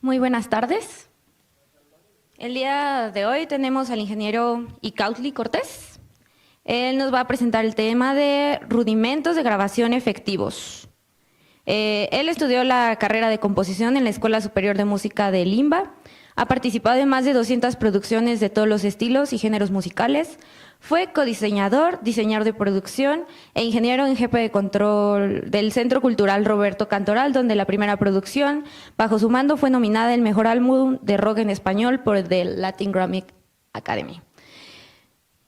Muy buenas tardes. El día de hoy tenemos al ingeniero Icautli Cortés. Él nos va a presentar el tema de rudimentos de grabación efectivos. Él estudió la carrera de composición en la Escuela Superior de Música de Limba. Ha participado en más de 200 producciones de todos los estilos y géneros musicales. Fue codiseñador, diseñador de producción e ingeniero en jefe de control del Centro Cultural Roberto Cantoral, donde la primera producción, bajo su mando, fue nominada el mejor álbum de rock en español por The Latin Grammy Academy.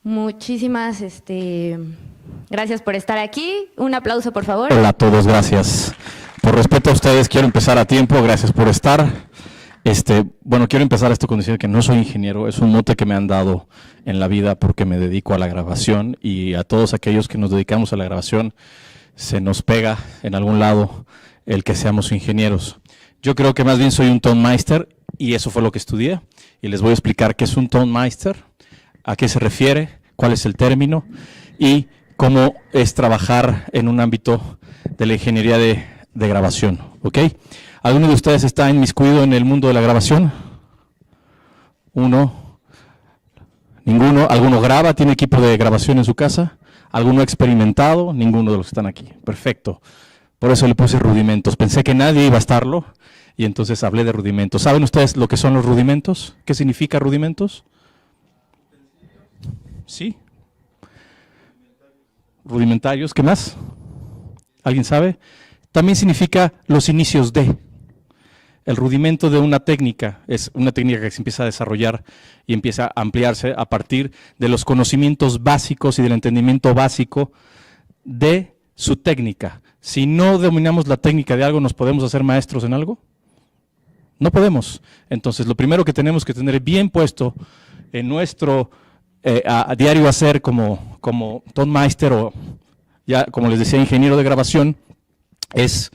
Muchísimas gracias por estar aquí. Un aplauso, por favor. Hola a todos, gracias. Por respeto a ustedes, quiero empezar a tiempo, gracias por estar. Bueno, quiero empezar esto con decir que no soy ingeniero, es un mote que me han dado en la vida porque me dedico a la grabación, y a todos aquellos que nos dedicamos a la grabación se nos pega en algún lado el que seamos ingenieros. Yo creo que más bien soy un Tonmeister, y eso fue lo que estudié, y les voy a explicar qué es un Tonmeister, a qué se refiere, cuál es el término y cómo es trabajar en un ámbito de la ingeniería de grabación, ¿ok? ¿Alguno de ustedes está inmiscuido en el mundo de la grabación? Uno. Ninguno. ¿Alguno graba? ¿Tiene equipo de grabación en su casa? ¿Alguno ha experimentado? Ninguno de los que están aquí. Perfecto. Por eso le puse rudimentos. Pensé que nadie iba a estarlo y entonces hablé de rudimentos. ¿Saben ustedes lo que son los rudimentos? ¿Qué significa rudimentos? Sí. Rudimentarios. ¿Qué más? ¿Alguien sabe? También significa los inicios de. El rudimento de una técnica es una técnica que se empieza a desarrollar y empieza a ampliarse a partir de los conocimientos básicos y del entendimiento básico de su técnica. Si no dominamos la técnica de algo, ¿nos podemos hacer maestros en algo? No podemos. Entonces, lo primero que tenemos que tener bien puesto en nuestro a diario hacer como Tonmeister o, ya como les decía, ingeniero de grabación, es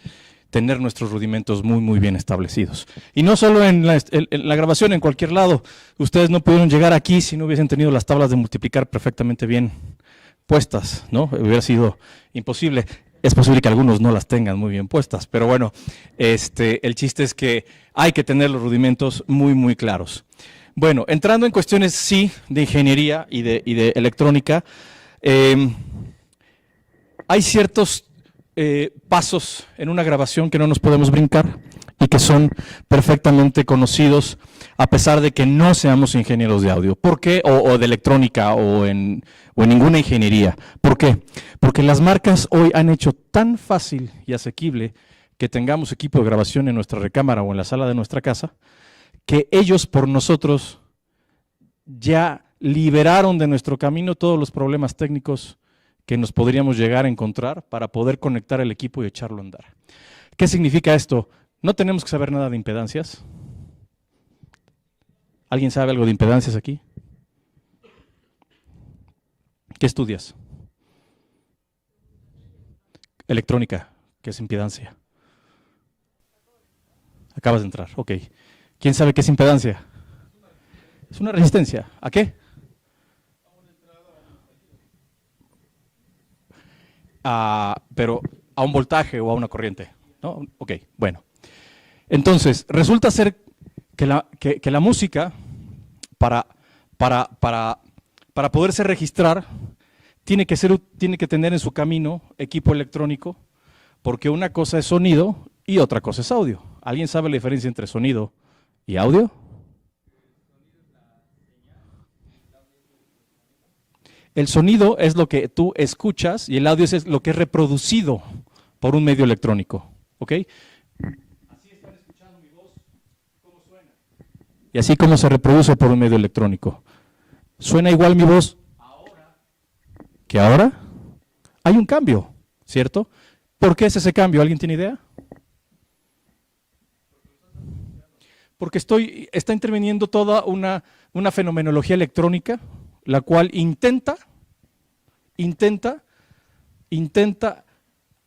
tener nuestros rudimentos muy bien establecidos. Y no solo en la grabación, en cualquier lado. Ustedes no pudieron llegar aquí si no hubiesen tenido las tablas de multiplicar perfectamente bien puestas, ¿no? Hubiera sido imposible. Es posible que algunos no las tengan muy bien puestas, pero bueno, el chiste es que hay que tener los rudimentos muy claros. Bueno, entrando en cuestiones, sí, de ingeniería y de electrónica, hay ciertos pasos en una grabación que no nos podemos brincar y que son perfectamente conocidos a pesar de que no seamos ingenieros de audio. ¿Por qué? O de electrónica o en ninguna ingeniería. ¿Por qué? Porque las marcas hoy han hecho tan fácil y asequible que tengamos equipo de grabación en nuestra recámara o en la sala de nuestra casa, que ellos por nosotros ya liberaron de nuestro camino todos los problemas técnicos que nos podríamos llegar a encontrar para poder conectar el equipo y echarlo a andar. ¿Qué significa esto? No tenemos que saber nada de impedancias. ¿Alguien sabe algo de impedancias aquí? ¿Qué estudias? Electrónica. ¿Qué es impedancia? Acabas de entrar, ok. ¿Quién sabe qué es impedancia? Es una resistencia. ¿A qué? Pero a un voltaje o a una corriente, ¿no? Ok, bueno. Entonces, resulta ser que la música, para poderse registrar, tiene que tener en su camino equipo electrónico, porque una cosa es sonido y otra cosa es audio. ¿Alguien sabe la diferencia entre sonido y audio? El sonido es lo que tú escuchas y el audio es lo que es reproducido por un medio electrónico, ¿ok? Así están escuchando mi voz, ¿cómo suena? Y así como se reproduce por un medio electrónico. ¿Suena igual mi voz ahora que ahora? Hay un cambio, ¿cierto? ¿Por qué es ese cambio? ¿Alguien tiene idea? Porque está interviniendo toda una fenomenología electrónica, la cual intenta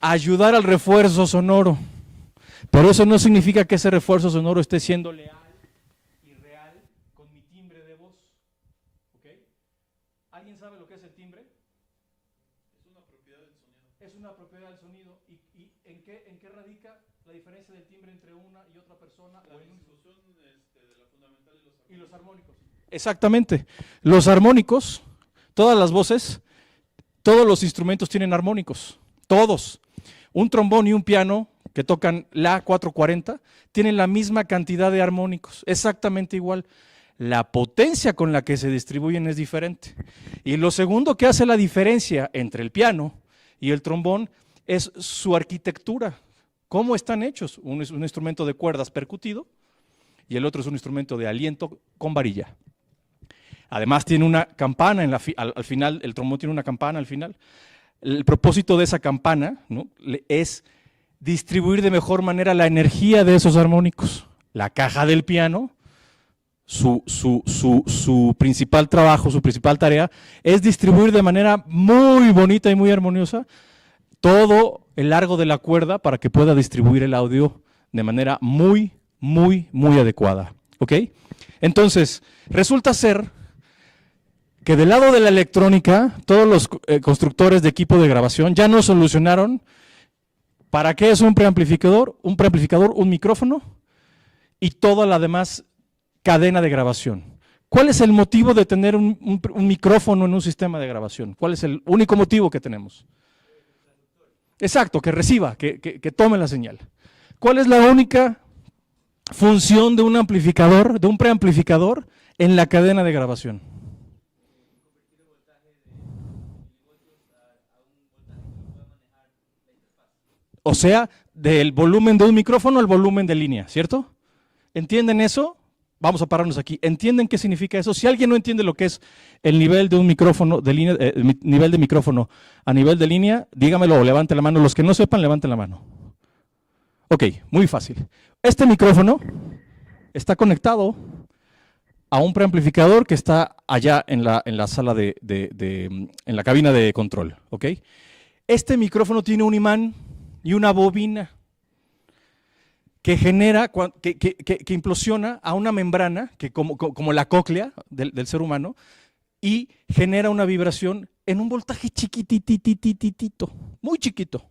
ayudar al refuerzo sonoro. Pero eso no significa que ese refuerzo sonoro esté siendo leal y real con mi timbre de voz. ¿Okay? ¿Alguien sabe lo que es el timbre? Es una propiedad del sonido. Es una propiedad del sonido. ¿Y en qué radica la diferencia del timbre entre una y otra persona? O en un Y los armónicos. Exactamente. Los armónicos, todas las voces, todos los instrumentos tienen armónicos. Todos. Un trombón y un piano que tocan la 440 tienen la misma cantidad de armónicos, exactamente igual. La potencia con la que se distribuyen es diferente. Y lo segundo que hace la diferencia entre el piano y el trombón es su arquitectura. ¿Cómo están hechos? Uno es un instrumento de cuerdas percutido y el otro es un instrumento de aliento con varilla. Además tiene una campana al final, el trombón tiene una campana al final. El propósito de esa campana, ¿no?, es distribuir de mejor manera la energía de esos armónicos. La caja del piano, su principal trabajo, su principal tarea, es distribuir de manera muy bonita y muy armoniosa todo el largo de la cuerda para que pueda distribuir el audio de manera muy adecuada. ¿Ok? Entonces, resulta ser que del lado de la electrónica, todos los constructores de equipo de grabación ya nos solucionaron para qué es un preamplificador, un micrófono y toda la demás cadena de grabación. ¿Cuál es el motivo de tener un micrófono en un sistema de grabación? ¿Cuál es el único motivo que tenemos? Exacto, que reciba, que tome la señal. ¿Cuál es la única función de un amplificador, de un preamplificador en la cadena de grabación? O sea, del volumen de un micrófono al volumen de línea, ¿cierto? ¿Entienden eso? Vamos a pararnos aquí. ¿Entienden qué significa eso? Si alguien no entiende lo que es el nivel de un micrófono, de línea, nivel de micrófono a nivel de línea, dígamelo o levante la mano. Los que no sepan, levanten la mano. Ok, muy fácil. Este micrófono está conectado a un preamplificador que está allá en la sala en la cabina de control. ¿Ok? Este micrófono tiene un imán y una bobina que genera, que implosiona a una membrana, que como la cóclea del ser humano, y genera una vibración en un voltaje chiquititititito, muy chiquito.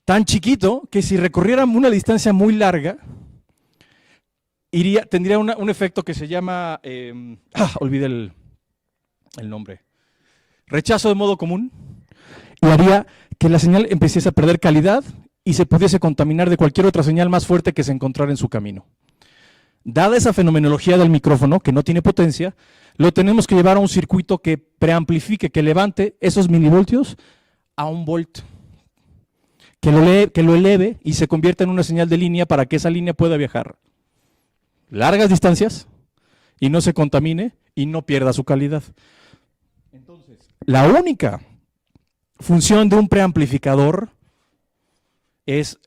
Tan chiquito que si recorriéramos una distancia muy larga, tendría un efecto que se llama, olvidé el nombre, rechazo de modo común, y haría que la señal empezase a perder calidad y se pudiese contaminar de cualquier otra señal más fuerte que se encontrara en su camino. Dada esa fenomenología del micrófono, que no tiene potencia, lo tenemos que llevar a un circuito que preamplifique, que levante esos milivoltios a 1 volt, que lo eleve y se convierta en una señal de línea para que esa línea pueda viajar largas distancias y no se contamine y no pierda su calidad. Entonces, la única función de un preamplificador es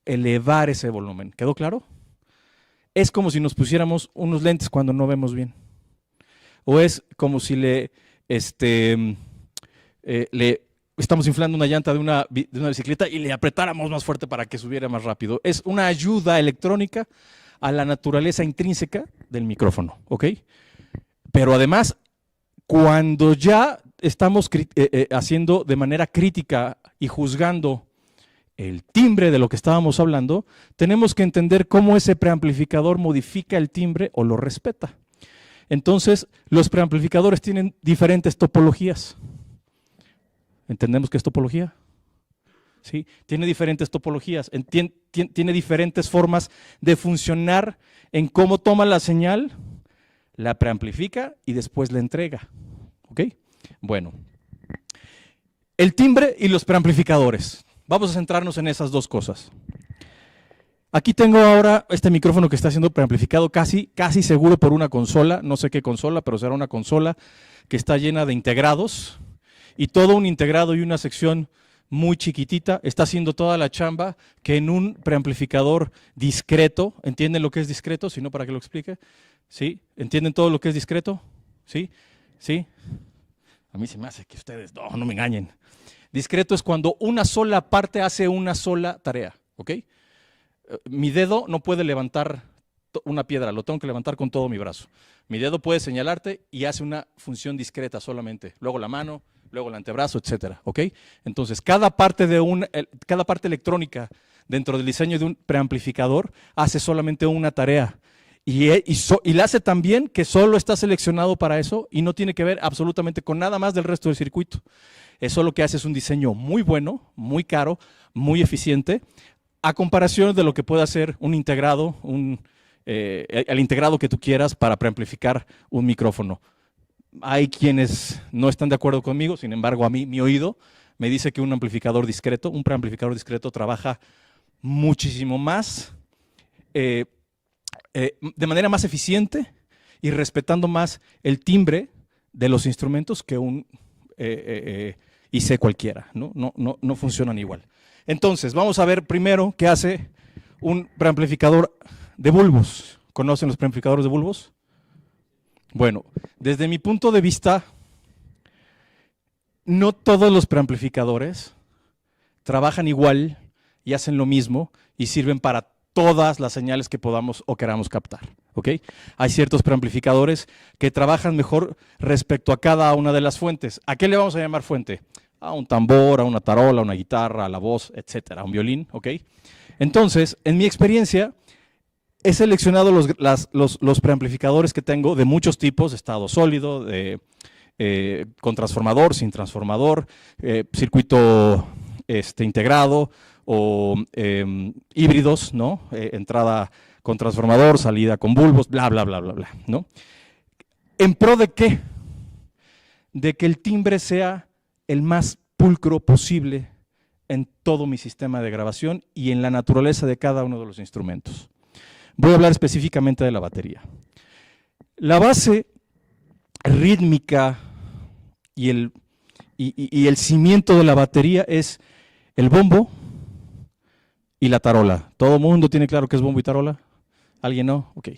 elevar ese volumen. ¿Quedó claro? Es como si nos pusiéramos unos lentes cuando no vemos bien. O es como si le estamos inflando una llanta de una bicicleta y le apretáramos más fuerte para que subiera más rápido. Es una ayuda electrónica a la naturaleza intrínseca del micrófono, ¿ok? Pero además, cuando ya estamos haciendo de manera crítica y juzgando el timbre de lo que estábamos hablando, tenemos que entender cómo ese preamplificador modifica el timbre o lo respeta. Entonces, los preamplificadores tienen diferentes topologías. ¿Entendemos qué es topología? ¿Sí? Tiene diferentes topologías, tiene diferentes formas de funcionar en cómo toma la señal, la preamplifica y después la entrega. ¿Ok? Bueno, el timbre y los preamplificadores. Vamos a centrarnos en esas dos cosas. Aquí tengo ahora este micrófono que está siendo preamplificado casi seguro por una consola, no sé qué consola, pero será una consola que está llena de integrados y todo un integrado y una sección muy chiquitita está haciendo toda la chamba que en un preamplificador discreto, ¿entienden lo que es discreto? Si no, para que lo explique. ¿Sí? ¿Entienden todo lo que es discreto? ¿Sí? ¿Sí? A mí se me hace que ustedes no me engañen. Discreto es cuando una sola parte hace una sola tarea, ¿ok? Mi dedo no puede levantar una piedra, lo tengo que levantar con todo mi brazo. Mi dedo puede señalarte y hace una función discreta solamente. Luego la mano luego el antebrazo, etcétera, ¿ok? Entonces, cada parte electrónica dentro del diseño de un preamplificador hace solamente una tarea. Y la hace tan bien que solo está seleccionado para eso y no tiene que ver absolutamente con nada más del resto del circuito. Eso lo que hace es un diseño muy bueno, muy caro, muy eficiente, a comparación de lo que puede hacer un integrado, el integrado que tú quieras para preamplificar un micrófono. Hay quienes no están de acuerdo conmigo, sin embargo, a mí, mi oído me dice que un preamplificador discreto trabaja muchísimo más, de manera más eficiente y respetando más el timbre de los instrumentos que un IC cualquiera, no funcionan igual. Entonces, vamos a ver primero qué hace un preamplificador de bulbos. ¿Conocen los preamplificadores de bulbos? Bueno, desde mi punto de vista, no todos los preamplificadores trabajan igual y hacen lo mismo y sirven para todas las señales que podamos o queramos captar, ¿ok? Hay ciertos preamplificadores que trabajan mejor respecto a cada una de las fuentes. ¿A qué le vamos a llamar fuente? A un tambor, a una tarola, a una guitarra, a la voz, etcétera, a un violín, ¿ok? Entonces, en mi experiencia, he seleccionado los preamplificadores que tengo de muchos tipos, estado sólido, con transformador, sin transformador, circuito integrado o híbridos, ¿no? Entrada con transformador, salida con bulbos, bla, bla, bla, bla, bla, ¿no? ¿En pro de qué? De que el timbre sea el más pulcro posible en todo mi sistema de grabación y en la naturaleza de cada uno de los instrumentos. Voy a hablar específicamente de la batería. La base rítmica y el cimiento de la batería es el bombo y la tarola. ¿Todo el mundo tiene claro qué es bombo y tarola? ¿Alguien no? Ok.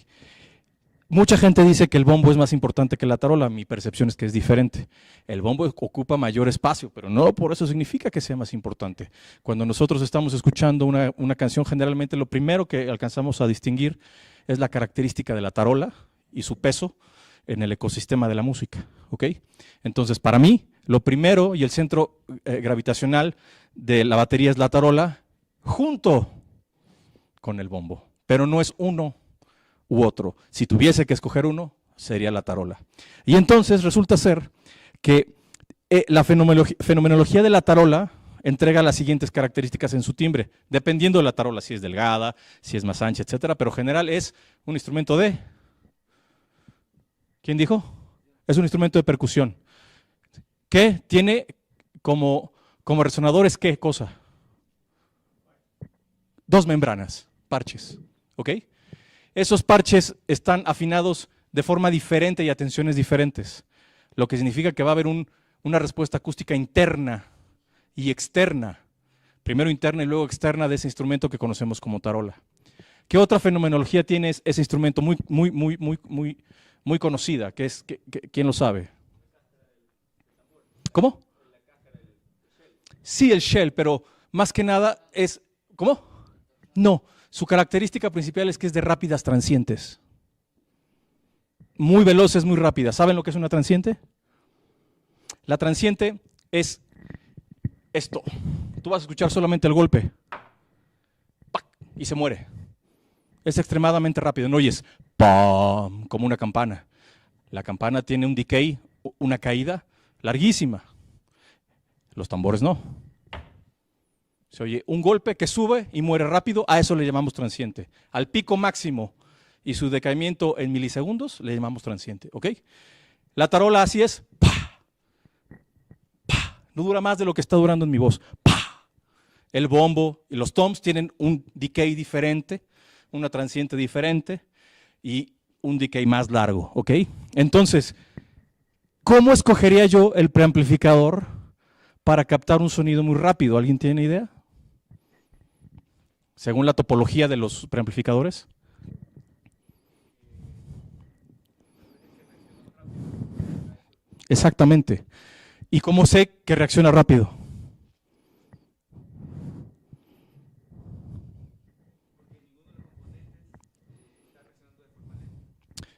Mucha gente dice que el bombo es más importante que la tarola. Mi percepción es que es diferente. El bombo ocupa mayor espacio, pero no por eso significa que sea más importante. Cuando nosotros estamos escuchando una canción, generalmente lo primero que alcanzamos a distinguir es la característica de la tarola y su peso en el ecosistema de la música, ¿ok? Entonces, para mí, lo primero y el centro gravitacional de la batería es la tarola junto con el bombo, pero no es uno u otro. Si tuviese que escoger uno, sería la tarola. Y entonces resulta ser que la fenomenología de la tarola entrega las siguientes características en su timbre, dependiendo de la tarola, si es delgada, si es más ancha, etcétera, pero en general es un instrumento de... ¿Quién dijo? Es un instrumento de percusión. ¿Qué tiene como resonadores qué cosa? Dos membranas, parches, ¿ok? Esos parches están afinados de forma diferente y a tensiones diferentes, lo que significa que va a haber una respuesta acústica interna y externa, primero interna y luego externa de ese instrumento que conocemos como tarola. ¿Qué otra fenomenología tiene ese instrumento muy conocida? ¿Quién lo sabe? ¿Cómo? Sí, el shell, pero más que nada es... ¿Cómo? No. Su característica principal es que es de rápidas transientes. Muy veloces, muy rápidas. ¿Saben lo que es una transiente? La transiente es esto. Tú vas a escuchar solamente el golpe. ¡Pac! Y se muere. Es extremadamente rápido. No oyes ¡pam! Como una campana. La campana tiene un decay, una caída larguísima. Los tambores no. Se oye un golpe que sube y muere rápido, a eso le llamamos transiente. Al pico máximo y su decaimiento en milisegundos le llamamos transiente, ¿ok? La tarola así es, ¡pa! ¡Pa! No dura más de lo que está durando en mi voz. ¡Pa! El bombo y los toms tienen un decay diferente, una transiente diferente y un decay más largo, ¿ok? Entonces, ¿cómo escogería yo el preamplificador para captar un sonido muy rápido? ¿Alguien tiene idea? Según la topología de los preamplificadores. Exactamente. ¿Y cómo sé que reacciona rápido?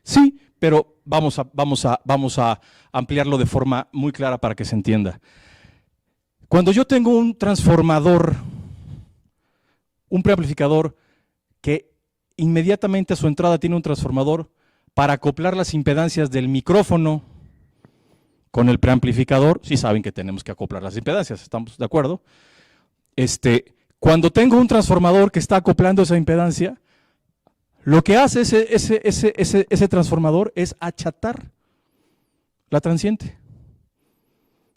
Sí, pero vamos a ampliarlo de forma muy clara para que se entienda. Cuando yo tengo un transformador, un preamplificador que inmediatamente a su entrada tiene un transformador para acoplar las impedancias del micrófono con el preamplificador, sí saben que tenemos que acoplar las impedancias, ¿estamos de acuerdo? Cuando tengo un transformador que está acoplando esa impedancia, lo que hace ese transformador es achatar la transiente,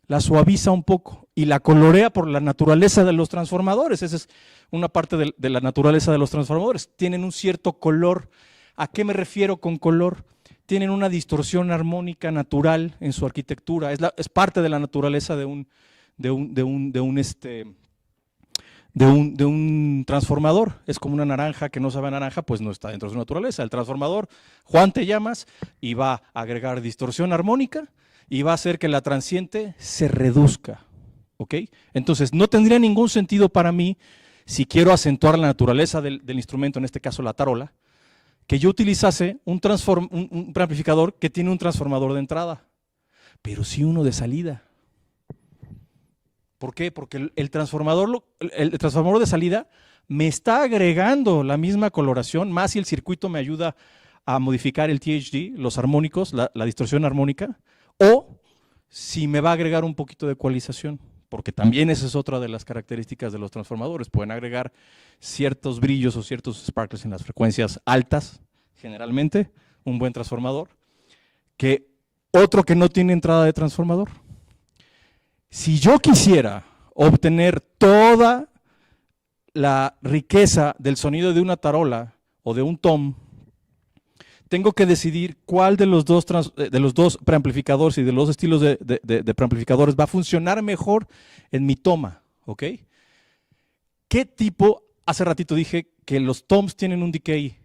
la suaviza un poco y la colorea por la naturaleza de los transformadores. Esa es una parte de la naturaleza de los transformadores. Tienen un cierto color. ¿A qué me refiero con color? Tienen una distorsión armónica natural en su arquitectura. Es parte de la naturaleza de un transformador. Es como una naranja que no sabe a naranja, pues no está dentro de su naturaleza. El transformador, Juan te llamas, y va a agregar distorsión armónica y va a hacer que la transiente se reduzca. ¿Ok? Entonces, no tendría ningún sentido para mí, si quiero acentuar la naturaleza del instrumento, en este caso la tarola, que yo utilizase un preamplificador que tiene un transformador de entrada, pero sí uno de salida. ¿Por qué? Porque el transformador de salida me está agregando la misma coloración, más si el circuito me ayuda a modificar el THD, los armónicos, la distorsión armónica, o si me va a agregar un poquito de ecualización, porque también esa es otra de las características de los transformadores. Pueden agregar ciertos brillos o ciertos sparkles en las frecuencias altas, generalmente, un buen transformador, que otro que no tiene entrada de transformador. Si yo quisiera obtener toda la riqueza del sonido de una tarola o de un tom, tengo que decidir cuál de los dos preamplificadores y de los estilos de preamplificadores va a funcionar mejor en mi toma, ¿ok? ¿Qué tipo? Hace ratito dije que los toms tienen un decay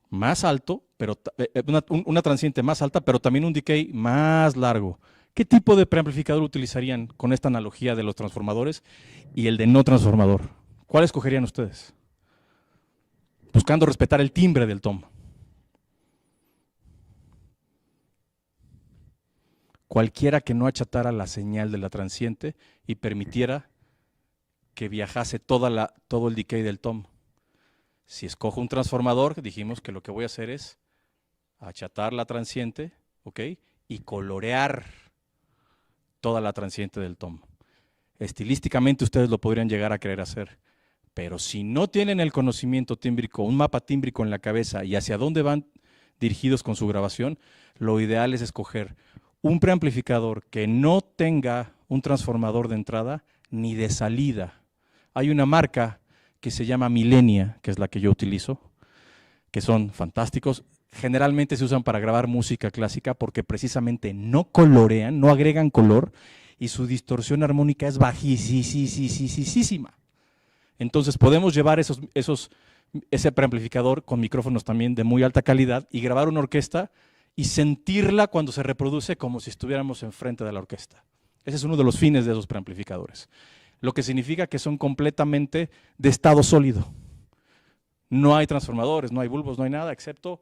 más alto, pero una transiente más alta, pero también un decay más largo. ¿Qué tipo de preamplificador utilizarían con esta analogía de los transformadores y el de no transformador? ¿Cuál escogerían ustedes? Buscando respetar el timbre del tom. Cualquiera que no achatara la señal de la transiente y permitiera que viajase todo el decay del tom. Si escojo un transformador, dijimos que lo que voy a hacer es achatar la transiente, ¿ok? Y colorear toda la transiente del tom. Estilísticamente ustedes lo podrían llegar a querer hacer, pero si no tienen el conocimiento tímbrico, un mapa tímbrico en la cabeza y hacia dónde van dirigidos con su grabación, lo ideal es escoger un preamplificador que no tenga un transformador de entrada ni de salida. Hay una marca que se llama Millenia, que es la que yo utilizo, que son fantásticos. Generalmente se usan para grabar música clásica porque precisamente no colorean, no agregan color y su distorsión armónica es bajísima. Entonces podemos llevar ese preamplificador con micrófonos también de muy alta calidad y grabar una orquesta y sentirla cuando se reproduce como si estuviéramos enfrente de la orquesta. Ese es uno de los fines de esos preamplificadores. Lo que significa que son completamente de estado sólido. No hay transformadores, no hay bulbos, no hay nada excepto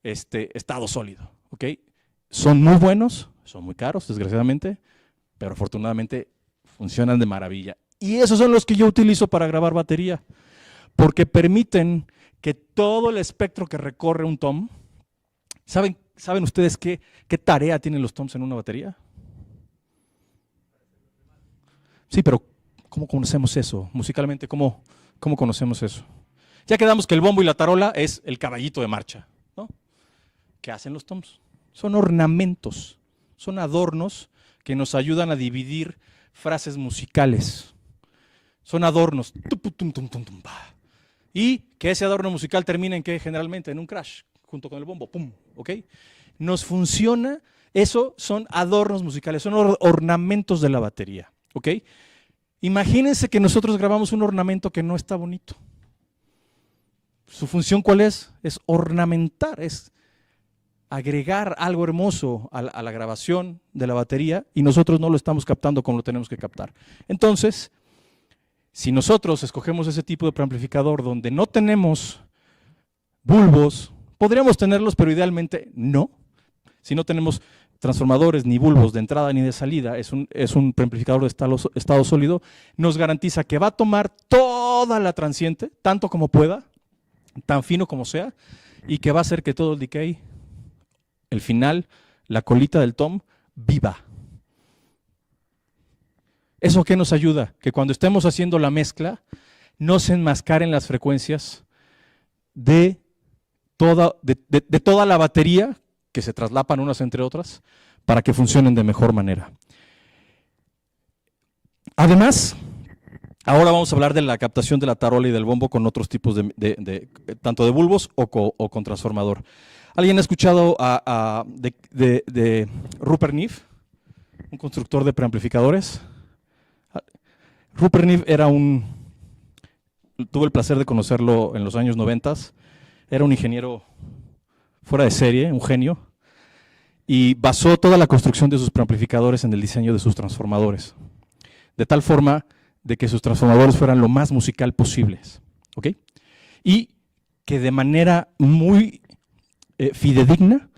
estado sólido. ¿Okay? Son muy buenos, son muy caros, desgraciadamente, pero afortunadamente funcionan de maravilla. Y esos son los que yo utilizo para grabar batería, porque permiten que todo el espectro que recorre un tom, ¿saben ustedes qué tarea tienen los toms en una batería? Sí, pero ¿cómo conocemos eso? Musicalmente, ¿cómo conocemos eso? Ya quedamos que el bombo y la tarola es el caballito de marcha, ¿no? ¿Qué hacen los toms? Son ornamentos, son adornos que nos ayudan a dividir frases musicales. Son adornos. Y que ese adorno musical termina en ¿qué? Generalmente en un crash, junto con el bombo, ¡pum! ¿Ok? Nos funciona, eso son adornos musicales, son ornamentos de la batería, ¿ok? Imagínense que nosotros grabamos un ornamento que no está bonito. ¿Su función cuál es? Es ornamentar, es agregar algo hermoso a la grabación de la batería y nosotros no lo estamos captando como lo tenemos que captar. Entonces, si nosotros escogemos ese tipo de preamplificador donde no tenemos bulbos, podríamos tenerlos, pero idealmente no. Si no tenemos transformadores ni bulbos de entrada ni de salida, es un preamplificador de estado sólido, nos garantiza que va a tomar toda la transiente, tanto como pueda, tan fino como sea, y que va a hacer que todo el decay, el final, la colita del tom, viva. ¿Eso qué nos ayuda? Que cuando estemos haciendo la mezcla, no se enmascaren las frecuencias de toda la batería, que se traslapan unas entre otras, para que funcionen de mejor manera. Además, ahora vamos a hablar de la captación de la tarola y del bombo con otros tipos tanto de bulbos o con transformador. ¿Alguien ha escuchado de Rupert Neve, un constructor de preamplificadores? Rupert Neve tuve el placer de conocerlo en los años 90. Era un ingeniero fuera de serie, un genio, y basó toda la construcción de sus preamplificadores en el diseño de sus transformadores, de tal forma de que sus transformadores fueran lo más musical posibles, ¿ok? Y que de manera muy fidedigna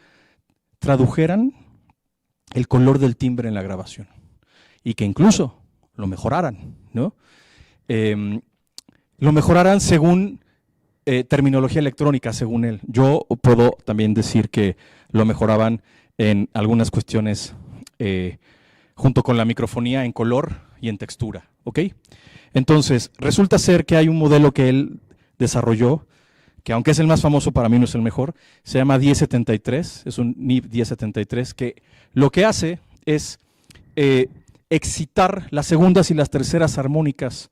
tradujeran el color del timbre en la grabación y que incluso lo mejoraran, ¿no? Lo mejoraran según terminología electrónica, según él. Yo puedo también decir que lo mejoraban en algunas cuestiones junto con la microfonía en color y en textura, ¿ok? Entonces, resulta ser que hay un modelo que él desarrolló, que aunque es el más famoso, para mí no es el mejor, se llama 1073, es un Neve 1073, que lo que hace es excitar las segundas y las terceras armónicas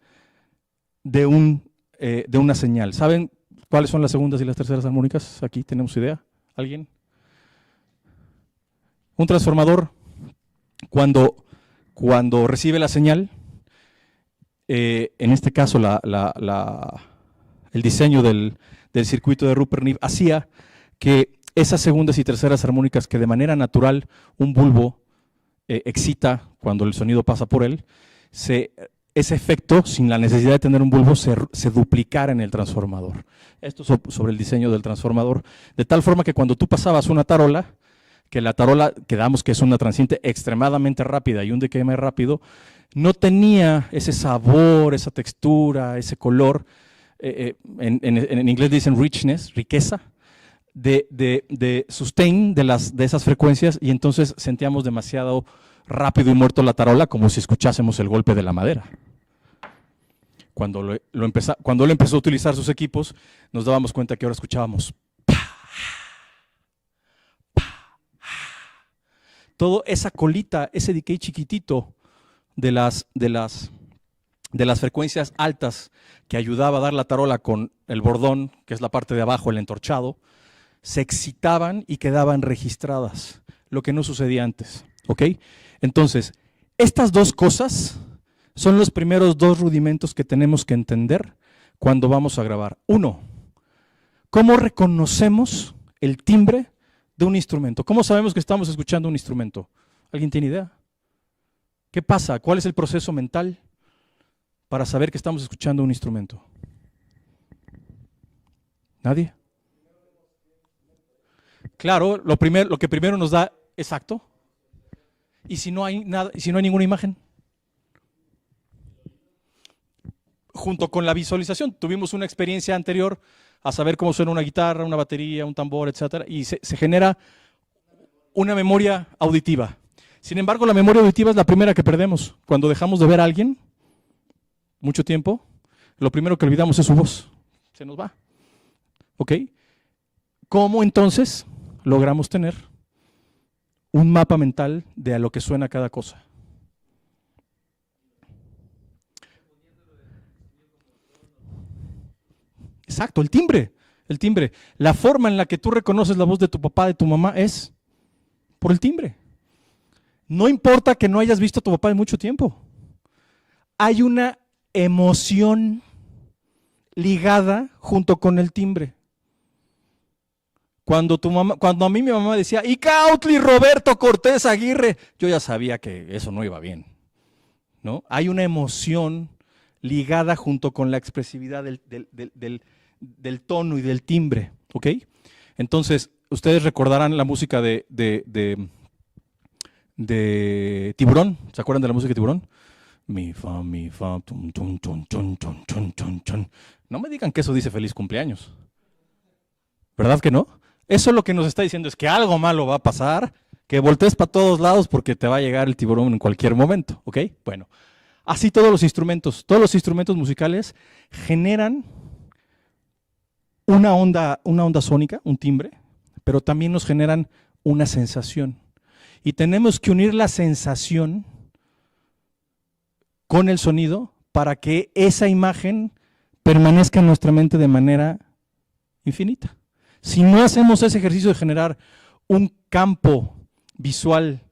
de una señal. ¿Saben cuáles son las segundas y las terceras armónicas? Aquí tenemos idea. ¿Alguien? Un transformador, cuando recibe la señal, en este caso el diseño del circuito de Rupert Neve hacía que esas segundas y terceras armónicas que de manera natural un bulbo excita cuando el sonido pasa por él, ese efecto, sin la necesidad de tener un bulbo, se duplicara en el transformador. Esto sobre el diseño del transformador, de tal forma que cuando tú pasabas una tarola, que la tarola, que es una transiente extremadamente rápida y un decay más rápido, no tenía ese sabor, esa textura, ese color, en inglés dicen richness, riqueza, de sustain de esas frecuencias, y entonces sentíamos demasiado rápido y muerto la tarola, como si escuchásemos el golpe de la madera. Cuando él empezó a utilizar sus equipos, nos dábamos cuenta que ahora escuchábamos toda esa colita, ese decay chiquitito de las frecuencias altas que ayudaba a dar la tarola con el bordón, que es la parte de abajo, el entorchado, se excitaban y quedaban registradas, lo que no sucedía antes, ¿ok? Entonces, estas dos cosas son los primeros dos rudimentos que tenemos que entender cuando vamos a grabar. Uno, ¿cómo reconocemos el timbre de un instrumento? ¿Cómo sabemos que estamos escuchando un instrumento? ¿Alguien tiene idea? ¿Qué pasa? ¿Cuál es el proceso mental para saber que estamos escuchando un instrumento? ¿Nadie? Claro, lo que primero nos da, exacto. ¿Y si no hay nada, si no hay ninguna imagen? Junto con la visualización, tuvimos una experiencia anterior a saber cómo suena una guitarra, una batería, un tambor, etcétera, y se genera una memoria auditiva. Sin embargo, la memoria auditiva es la primera que perdemos. Cuando dejamos de ver a alguien mucho tiempo, lo primero que olvidamos es su voz. Se nos va. ¿Ok? ¿Cómo entonces logramos tener un mapa mental de a lo que suena cada cosa? Exacto, el timbre. El timbre. La forma en la que tú reconoces la voz de tu papá, de tu mamá, es por el timbre. No importa que no hayas visto a tu papá en mucho tiempo. Hay una emoción ligada junto con el timbre. Cuando a mí mi mamá decía, Icautli Roberto Cortés Aguirre, yo ya sabía que eso no iba bien, ¿no? Hay una emoción ligada junto con la expresividad del tono y del timbre, ¿ok? Entonces, ustedes recordarán la música de Tiburón. ¿Se acuerdan de la música de Tiburón? Mi, fa, tum, tum, tum, tum, tum, tum, tum, tum. No me digan que eso dice feliz cumpleaños. ¿Verdad que no? Eso lo que nos está diciendo es que algo malo va a pasar, que voltees para todos lados porque te va a llegar el tiburón en cualquier momento, ¿ok? Bueno, así todos los instrumentos musicales generan una onda sónica, un timbre, pero también nos generan una sensación. Y tenemos que unir la sensación con el sonido para que esa imagen permanezca en nuestra mente de manera infinita. Si no hacemos ese ejercicio de generar un campo visual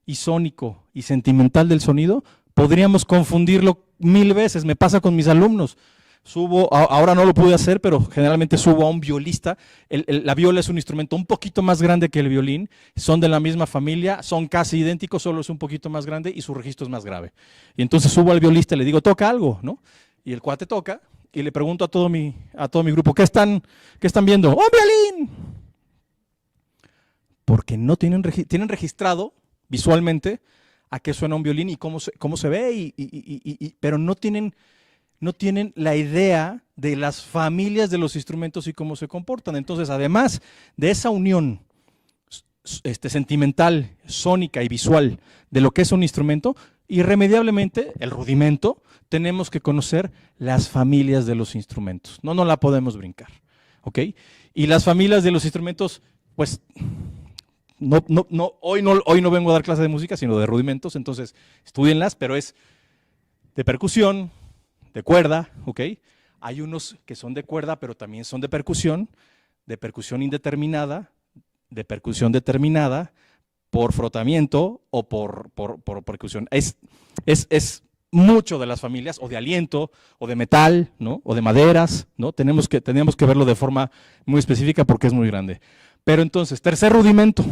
y sónico y sentimental del sonido, podríamos confundirlo 1000 veces. Me pasa con mis alumnos. Subo, ahora no lo pude hacer, pero generalmente subo a un violista. La viola es un instrumento un poquito más grande que el violín, son de la misma familia, son casi idénticos, solo es un poquito más grande y su registro es más grave. Y entonces subo al violista y le digo, toca algo, ¿no? Y el cuate toca y le pregunto a todo mi grupo, ¿qué están viendo? ¡Oh, violín! Porque no tienen registrado visualmente a qué suena un violín y cómo se ve, pero no tienen la idea de las familias de los instrumentos y cómo se comportan. Entonces, además de esa unión sentimental, sónica y visual de lo que es un instrumento, irremediablemente, el rudimento, tenemos que conocer las familias de los instrumentos. No la podemos brincar, ¿ok? Y las familias de los instrumentos, pues, hoy no vengo a dar clase de música, sino de rudimentos, entonces, estúdienlas, pero es de percusión, de cuerda, ¿ok? Hay unos que son de cuerda, pero también son de percusión indeterminada, de percusión determinada, por frotamiento o por percusión. Es mucho de las familias, o de aliento, o de metal, ¿no? O de maderas, ¿no? Teníamos que verlo de forma muy específica porque es muy grande. Pero entonces, tercer rudimento,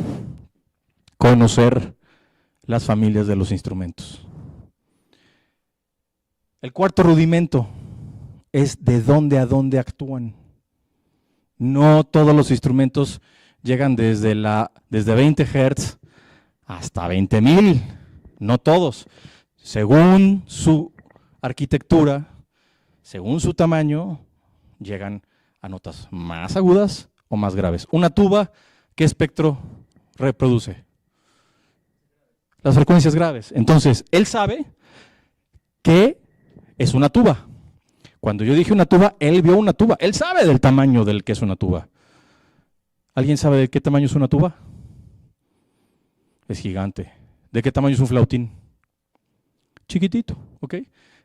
conocer las familias de los instrumentos. El cuarto rudimento es de dónde a dónde actúan. No todos los instrumentos llegan desde 20 Hz hasta 20.000, no todos. Según su arquitectura, según su tamaño, llegan a notas más agudas o más graves. Una tuba, ¿qué espectro reproduce? Las frecuencias graves. Entonces, él sabe que es una tuba. Cuando yo dije una tuba, él vio una tuba. Él sabe del tamaño del que es una tuba. ¿Alguien sabe de qué tamaño es una tuba? Es gigante. ¿De qué tamaño es un flautín? Chiquitito, ¿ok?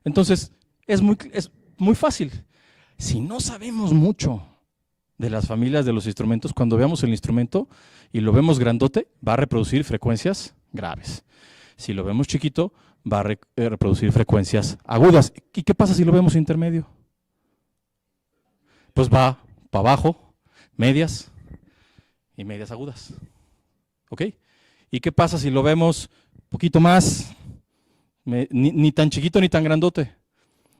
Entonces, es muy fácil. Si no sabemos mucho de las familias de los instrumentos, cuando veamos el instrumento y lo vemos grandote, va a reproducir frecuencias graves. Si lo vemos chiquito, va a reproducir frecuencias agudas. ¿Y qué pasa si lo vemos intermedio? Pues va para abajo, medias y medias agudas. ¿Ok? ¿Y qué pasa si lo vemos un poquito más, ni tan chiquito ni tan grandote?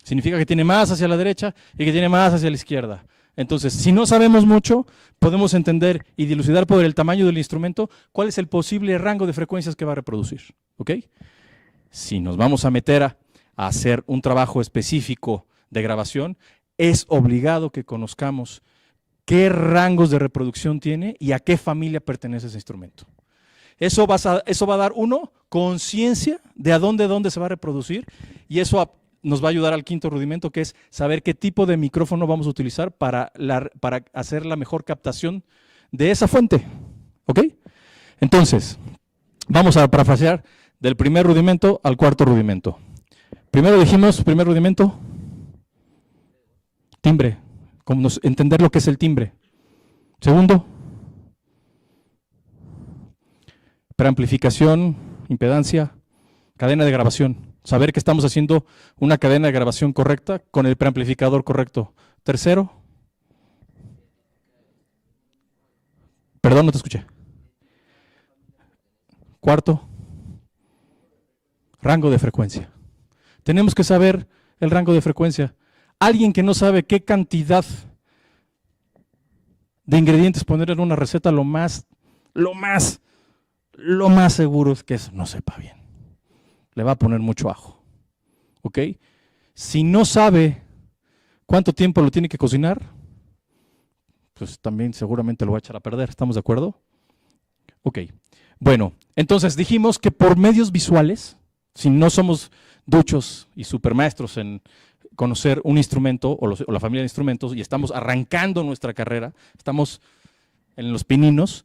Significa que tiene más hacia la derecha y que tiene más hacia la izquierda. Entonces, si no sabemos mucho, podemos entender y dilucidar por el tamaño del instrumento cuál es el posible rango de frecuencias que va a reproducir. ¿Ok? Si nos vamos a meter a hacer un trabajo específico de grabación, es obligado que conozcamos qué rangos de reproducción tiene y a qué familia pertenece ese instrumento. Eso va a dar, uno, conciencia de a dónde se va a reproducir, y eso nos va a ayudar al quinto rudimento, que es saber qué tipo de micrófono vamos a utilizar para hacer la mejor captación de esa fuente. ¿Ok? Entonces, vamos a parafrasear del primer rudimento al cuarto rudimento. Primero dijimos, primer rudimento, timbre, entender lo que es el timbre. Segundo, preamplificación, impedancia, cadena de grabación. Saber que estamos haciendo una cadena de grabación correcta con el preamplificador correcto. Tercero, perdón, no te escuché. Cuarto, rango de frecuencia. Tenemos que saber el rango de frecuencia. Alguien que no sabe qué cantidad de ingredientes poner en una receta, lo más seguro es que eso no sepa bien. Le va a poner mucho ajo. ¿Ok? Si no sabe cuánto tiempo lo tiene que cocinar, pues también seguramente lo va a echar a perder. ¿Estamos de acuerdo? Ok. Bueno, entonces dijimos que por medios visuales, si no somos duchos y supermaestros en conocer un instrumento o la familia de instrumentos y estamos arrancando nuestra carrera, estamos en los pininos,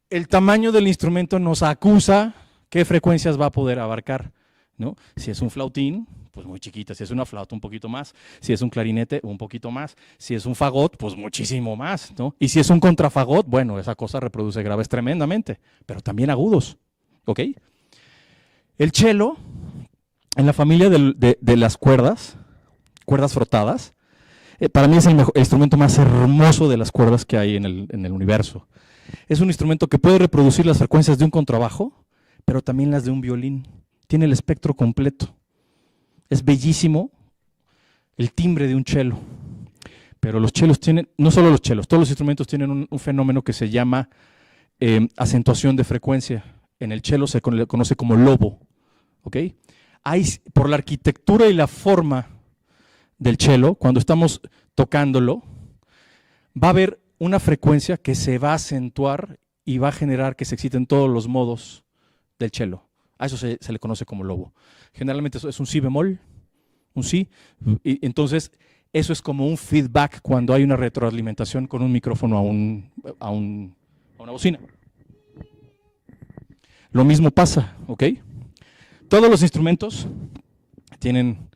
el tamaño del instrumento nos acusa qué frecuencias va a poder abarcar, ¿no? Si es un flautín, pues muy chiquita; si es una flauta, un poquito más; si es un clarinete, un poquito más; si es un fagot, pues muchísimo más, ¿no? Y si es un contrafagot, bueno, esa cosa reproduce graves tremendamente, pero también agudos, ¿ok? El cello, en la familia de las cuerdas frotadas, para mí es el instrumento más hermoso de las cuerdas que hay en el universo. Es un instrumento que puede reproducir las frecuencias de un contrabajo, pero también las de un violín. Tiene el espectro completo. Es bellísimo el timbre de un cello. Pero los chelos tienen, no solo los chelos, todos los instrumentos tienen un fenómeno que se llama acentuación de frecuencia. En el cello se le conoce como lobo. ¿Ok? Por la arquitectura y la forma del cello, cuando estamos tocándolo, va a haber una frecuencia que se va a acentuar y va a generar que se exciten todos los modos del cello. A eso se le conoce como lobo. Generalmente eso es un si bemol, un si, y entonces eso es como un feedback cuando hay una retroalimentación con un micrófono a una bocina. Lo mismo pasa, ¿ok? Todos los instrumentos tienen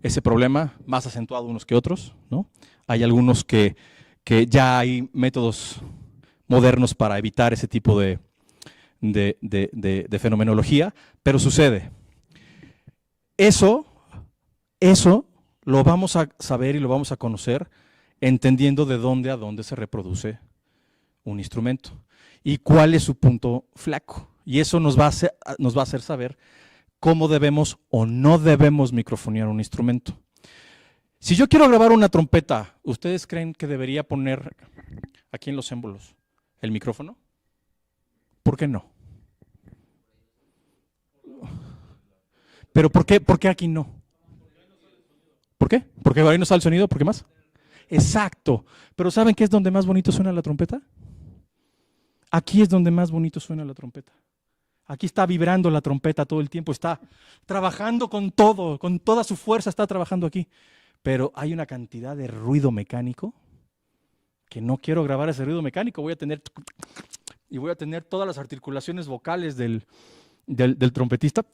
ese problema, más acentuado unos que otros, ¿no? Hay algunos que ya hay métodos modernos para evitar ese tipo de fenomenología, pero sucede. Eso lo vamos a saber y lo vamos a conocer entendiendo de dónde a dónde se reproduce un instrumento y cuál es su punto flaco. Y eso nos va a hacer saber cómo debemos o no debemos microfonear un instrumento. Si yo quiero grabar una trompeta, ¿ustedes creen que debería poner aquí en los émbolos el micrófono? ¿Por qué no? ¿Pero por qué aquí no? ¿Por qué? ¿Porque ahí no sale el sonido? ¿Por qué más? Exacto. Pero ¿saben qué es donde más bonito suena la trompeta? Aquí es donde más bonito suena la trompeta. Aquí está vibrando la trompeta todo el tiempo, está trabajando con todo, con toda su fuerza está trabajando aquí. Pero hay una cantidad de ruido mecánico que no quiero grabar ese ruido mecánico. Voy a tener todas las articulaciones vocales del trompetista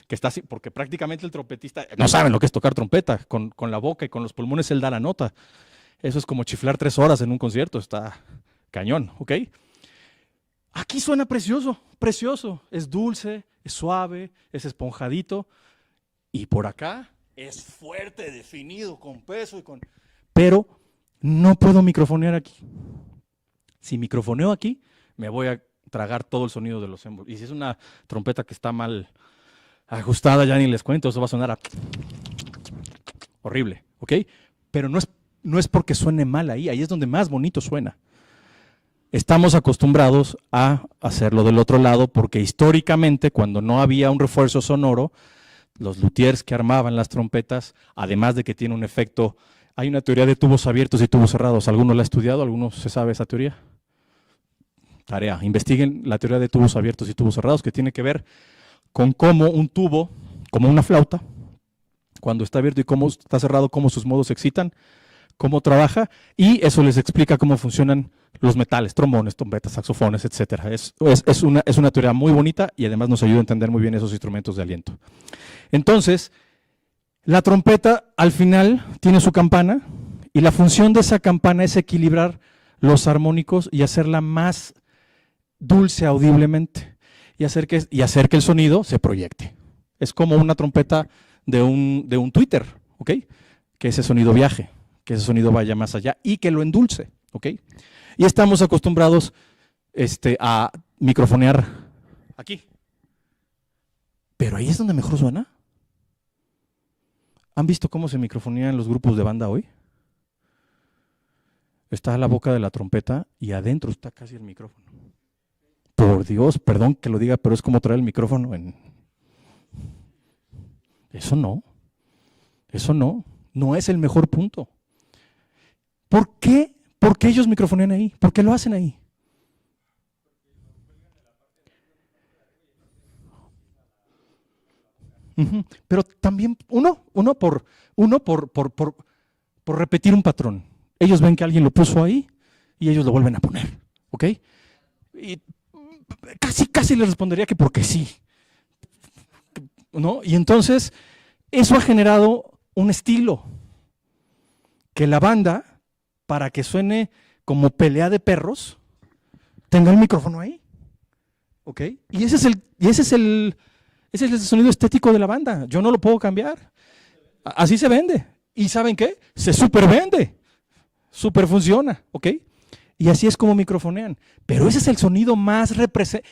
que está así, porque prácticamente el trompetista no saben lo que es tocar trompeta. Con la boca y con los pulmones él da la nota. Eso es como chiflar 3 horas en un concierto, está cañón, ¿ok? Aquí suena precioso, precioso. Es dulce, es suave, es esponjadito. Y por acá es fuerte, definido, con peso. Pero no puedo microfonear aquí. Si microfoneo aquí, me voy a tragar todo el sonido de los émbolos. Y si es una trompeta que está mal ajustada, ya ni les cuento, eso va a sonar horrible, ¿ok? Pero no es porque suene mal ahí es donde más bonito suena. Estamos acostumbrados a hacerlo del otro lado porque históricamente, cuando no había un refuerzo sonoro, los luthiers que armaban las trompetas, además de que tiene un efecto, hay una teoría de tubos abiertos y tubos cerrados. ¿Alguno la ha estudiado? ¿Alguno se sabe esa teoría? Tarea, investiguen la teoría de tubos abiertos y tubos cerrados, que tiene que ver con cómo un tubo, como una flauta, cuando está abierto y cómo está cerrado, cómo sus modos se excitan, cómo trabaja, y eso les explica cómo funcionan los metales, trombones, trompetas, saxofones, etc. Es una teoría muy bonita y además nos ayuda a entender muy bien esos instrumentos de aliento. Entonces, la trompeta al final tiene su campana y la función de esa campana es equilibrar los armónicos y hacerla más dulce audiblemente y hacer que el sonido se proyecte. Es como una trompeta de un tweeter, ¿ok? Que ese sonido viaje, que ese sonido vaya más allá y que lo endulce, ¿ok? Y estamos acostumbrados a microfonear aquí. Pero ahí es donde mejor suena. ¿Han visto cómo se microfonean los grupos de banda hoy? está la boca de la trompeta y adentro está casi el micrófono. Por Dios, perdón que lo diga, pero es como traer el micrófono en... Eso no es el mejor punto. ¿Por qué? ¿Por qué ellos microfonean ahí? ¿Por qué lo hacen ahí? Pero también uno por repetir un patrón. Ellos ven que alguien lo puso ahí y ellos lo vuelven a poner, ¿ok? Y casi les respondería que porque sí, ¿no? Y entonces eso ha generado un estilo que la banda, para que suene como pelea de perros, tenga el micrófono ahí, ¿ok? Y ese es el sonido estético de la banda. Yo no lo puedo cambiar. Así se vende. ¿Y saben qué? Se super vende. Super funciona, ¿ok? Y así es como microfonean. Pero ese es el sonido más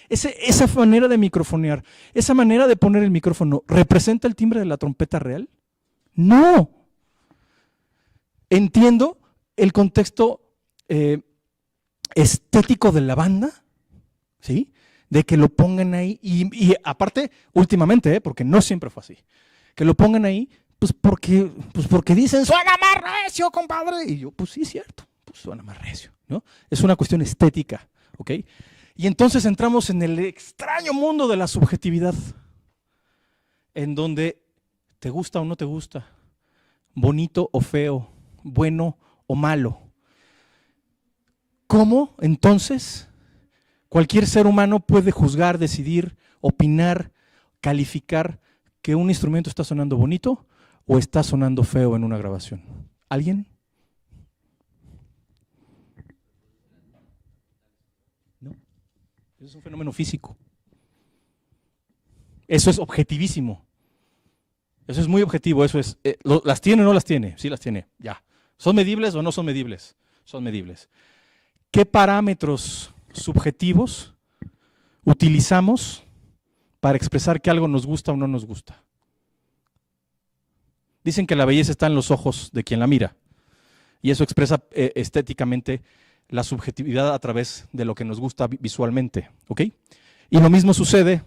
esa manera de microfonear, esa manera de poner el micrófono, ¿representa el timbre de la trompeta real? No. Entiendo el contexto estético de la banda, ¿sí? De que lo pongan ahí, y aparte, últimamente, porque no siempre fue así, que lo pongan ahí, pues porque dicen, suena más recio, compadre. Y yo, pues sí, es cierto, pues suena más recio, ¿no? Es una cuestión estética, ¿ok? Y entonces entramos en el extraño mundo de la subjetividad, en donde te gusta o no te gusta, bonito o feo, bueno o malo. ¿Cómo entonces cualquier ser humano puede juzgar, decidir, opinar, calificar que un instrumento está sonando bonito o está sonando feo en una grabación? ¿Alguien? No. Eso es un fenómeno físico. Eso es objetivísimo. Eso es muy objetivo. Eso es. ¿Las tiene o no las tiene? Sí, las tiene. Ya. ¿Son medibles o no son medibles? Son medibles. ¿Qué parámetros subjetivos utilizamos para expresar que algo nos gusta o no nos gusta? Dicen que la belleza está en los ojos de quien la mira, y eso expresa estéticamente la subjetividad a través de lo que nos gusta visualmente, ¿ok? Y lo mismo sucede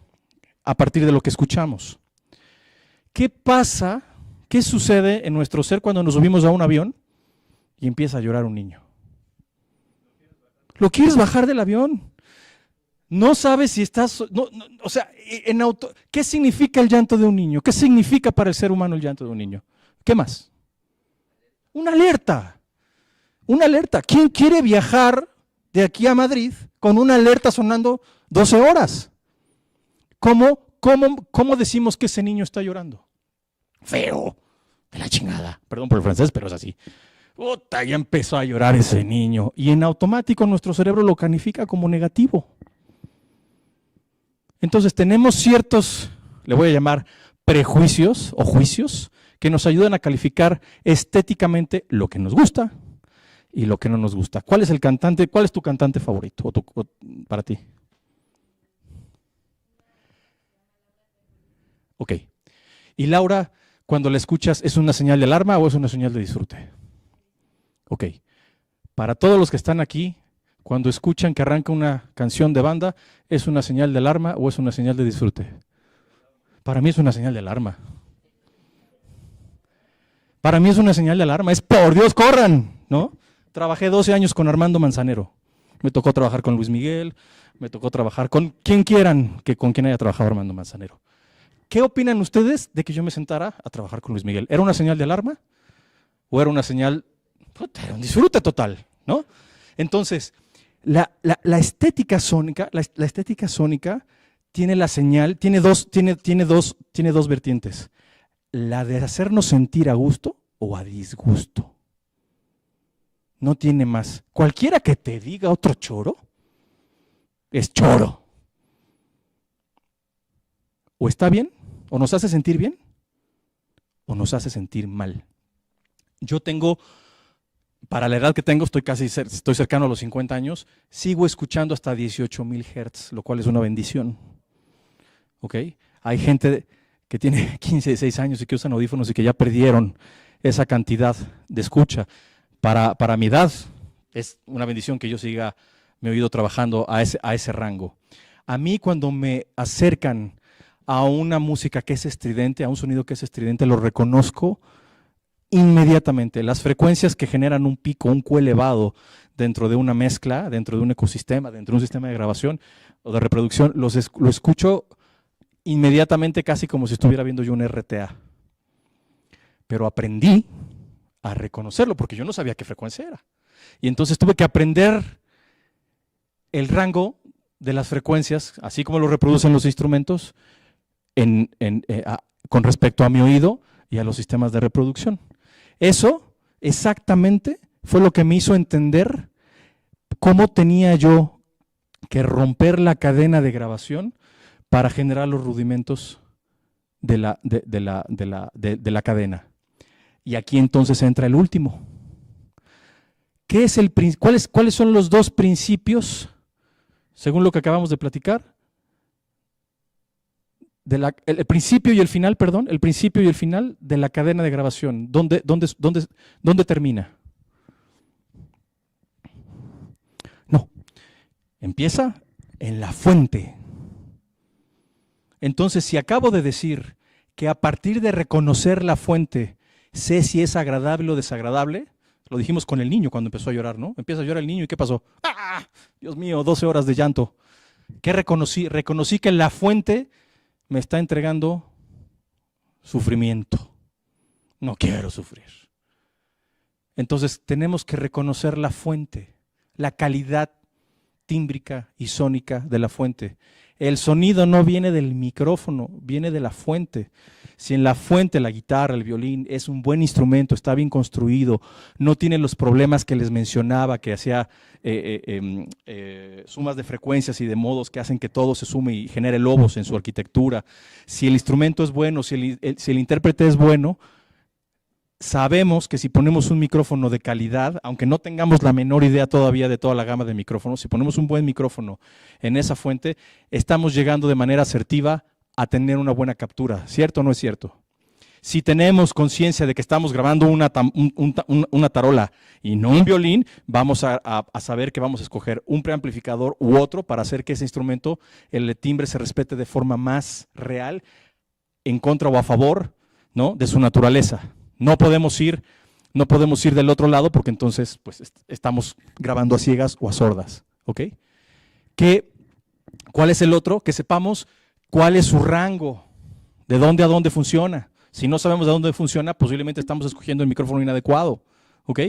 a partir de lo que escuchamos. ¿Qué pasa? ¿Qué sucede en nuestro ser cuando nos subimos a un avión y empieza a llorar un niño? ¿Lo quieres bajar del avión? No sabes si estás... o sea, ¿qué significa el llanto de un niño? ¿Qué significa para el ser humano el llanto de un niño? ¿Qué más? Una alerta. Una alerta. ¿Quién quiere viajar de aquí a Madrid con una alerta sonando 12 horas? ¿Cómo decimos que ese niño está llorando? Feo, de la chingada. Perdón por el francés, pero es así. Puta, ya empezó a llorar ese niño. Y en automático nuestro cerebro lo califica como negativo. Entonces tenemos ciertos, le voy a llamar prejuicios o juicios, que nos ayudan a calificar estéticamente lo que nos gusta y lo que no nos gusta. ¿Cuál es tu cantante favorito o para ti? Ok. Y Laura, cuando la escuchas, ¿es una señal de alarma o es una señal de disfrute? Ok. Para todos los que están aquí, cuando escuchan que arranca una canción de banda, ¿es una señal de alarma o es una señal de disfrute? Para mí es una señal de alarma. Para mí es una señal de alarma. Es por Dios, corran, ¿no? Trabajé 12 años con Armando Manzanero. Me tocó trabajar con Luis Miguel, me tocó trabajar con quien quieran, con quien haya trabajado Armando Manzanero. ¿Qué opinan ustedes de que yo me sentara a trabajar con Luis Miguel? ¿Era una señal de alarma? ¿O era una señal, era un disfrute total, ¿no? Entonces, la estética sónica, la estética sónica tiene la señal, tiene dos vertientes. La de hacernos sentir a gusto o a disgusto. No tiene más. Cualquiera que te diga otro choro, es choro. O está bien, o nos hace sentir bien, o nos hace sentir mal. Yo tengo, para la edad que tengo, estoy cercano a los 50 años, sigo escuchando hasta 18,000 Hz, lo cual es una bendición. ¿Ok? Hay gente que tiene 15, 16 años y que usan audífonos y que ya perdieron esa cantidad de escucha. Para mi edad, es una bendición que yo siga mi oído trabajando a ese rango. A mí cuando me acercan a una música que es estridente, a un sonido que es estridente, lo reconozco inmediatamente. Las frecuencias que generan un pico, un Q elevado dentro de una mezcla, dentro de un ecosistema, dentro de un sistema de grabación o de reproducción, lo escucho inmediatamente, casi como si estuviera viendo yo un RTA. Pero aprendí a reconocerlo porque yo no sabía qué frecuencia era. Y entonces tuve que aprender el rango de las frecuencias, así como lo reproducen los instrumentos, con respecto a mi oído y a los sistemas de reproducción. Eso exactamente fue lo que me hizo entender cómo tenía yo que romper la cadena de grabación para generar los rudimentos de la cadena. Y aquí entonces entra el último. ¿Cuáles son los dos principios, según lo que acabamos de platicar? El principio y el final, perdón, el principio y el final de la cadena de grabación. ¿Dónde termina? No, empieza en la fuente. Entonces, si acabo de decir que a partir de reconocer la fuente, sé si es agradable o desagradable, lo dijimos con el niño cuando empezó a llorar, ¿no? Empieza a llorar el niño y ¿qué pasó? ¡Ah! Dios mío, 12 horas de llanto. ¿Qué reconocí? Reconocí que la fuente me está entregando sufrimiento. No quiero sufrir. Entonces tenemos que reconocer la fuente, la calidad tímbrica y sónica de la fuente. El sonido no viene del micrófono, viene de la fuente. Si en la fuente la guitarra, el violín es un buen instrumento, está bien construido, no tiene los problemas que les mencionaba, que hacía sumas de frecuencias y de modos que hacen que todo se sume y genere lobos en su arquitectura. Si el instrumento es bueno, si el intérprete es bueno, sabemos que si ponemos un micrófono de calidad, aunque no tengamos la menor idea todavía de toda la gama de micrófonos, si ponemos un buen micrófono en esa fuente, estamos llegando de manera asertiva a tener una buena captura. ¿Cierto o no es cierto? Si tenemos conciencia de que estamos grabando una tarola y no un violín, vamos a saber que vamos a escoger un preamplificador u otro para hacer que ese instrumento, el timbre, se respete de forma más real, en contra o a favor, ¿no?, de su naturaleza. No podemos ir del otro lado porque entonces pues, estamos grabando a ciegas o a sordas. ¿Ok? ¿Cuál es el otro? Que sepamos cuál es su rango, de dónde a dónde funciona. Si no sabemos de dónde funciona, posiblemente estamos escogiendo el micrófono inadecuado. ¿Ok?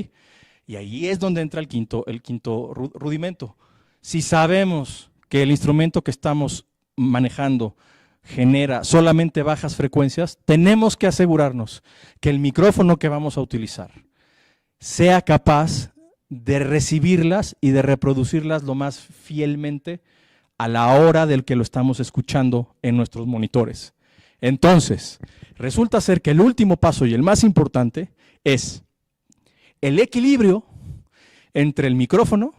Y ahí es donde entra el quinto rudimento. Si sabemos que el instrumento que estamos manejando genera solamente bajas frecuencias, tenemos que asegurarnos que el micrófono que vamos a utilizar sea capaz de recibirlas y de reproducirlas lo más fielmente a la hora del que lo estamos escuchando en nuestros monitores. Entonces, resulta ser que el último paso y el más importante es el equilibrio entre el micrófono,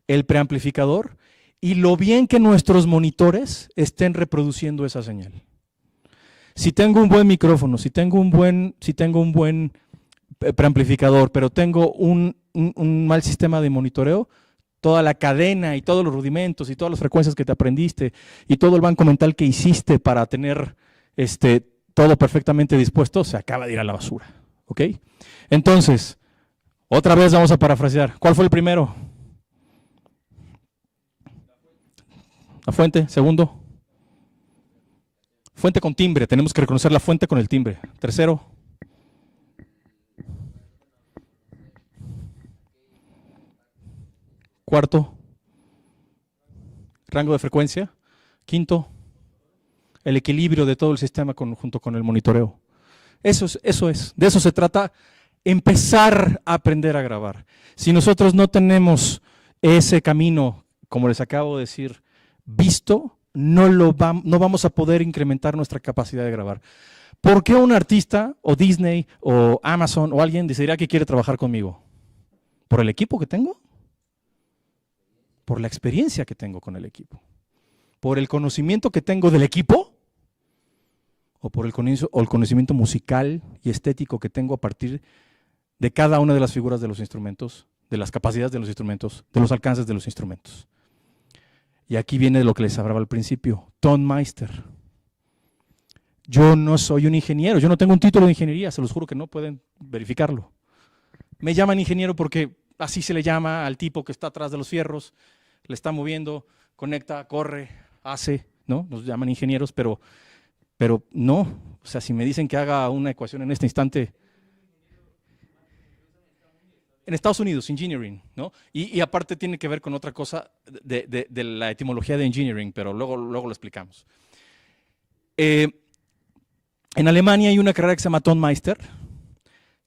el preamplificador y lo bien que nuestros monitores estén reproduciendo esa señal. Si tengo un buen micrófono, si tengo un buen preamplificador, pero tengo un mal sistema de monitoreo, toda la cadena y todos los rudimentos y todas las frecuencias que te aprendiste y todo el banco mental que hiciste para tener todo perfectamente dispuesto, se acaba de ir a la basura. ¿Ok? Entonces, otra vez vamos a parafrasear. ¿Cuál fue el primero? La fuente, segundo. Fuente con timbre, tenemos que reconocer la fuente con el timbre. Tercero. Cuarto. Rango de frecuencia. Quinto. El equilibrio de todo el sistema junto con el monitoreo. Eso es. De eso se trata, empezar a aprender a grabar. Si nosotros no tenemos ese camino, como les acabo de decir, visto, no vamos a poder incrementar nuestra capacidad de grabar. ¿Por qué un artista o Disney o Amazon o alguien decidirá que quiere trabajar conmigo? ¿Por el equipo que tengo? ¿Por la experiencia que tengo con el equipo? ¿Por el conocimiento que tengo del equipo? ¿O por el conocimiento musical y estético que tengo a partir de cada una de las figuras de los instrumentos de las capacidades de los instrumentos, de los alcances de los instrumentos. Y aquí viene lo que les hablaba al principio, Tonmeister. Yo no soy un ingeniero, yo no tengo un título de ingeniería, se los juro que no pueden verificarlo. Me llaman ingeniero porque así se le llama al tipo que está atrás de los fierros, le está moviendo, conecta, corre, hace, ¿no? Nos llaman ingenieros, pero no. O sea, si me dicen que haga una ecuación en este instante, en Estados Unidos, engineering, ¿no? Y aparte tiene que ver con otra cosa de la etimología de engineering, pero luego lo explicamos. En Alemania hay una carrera que se llama Tonmeister,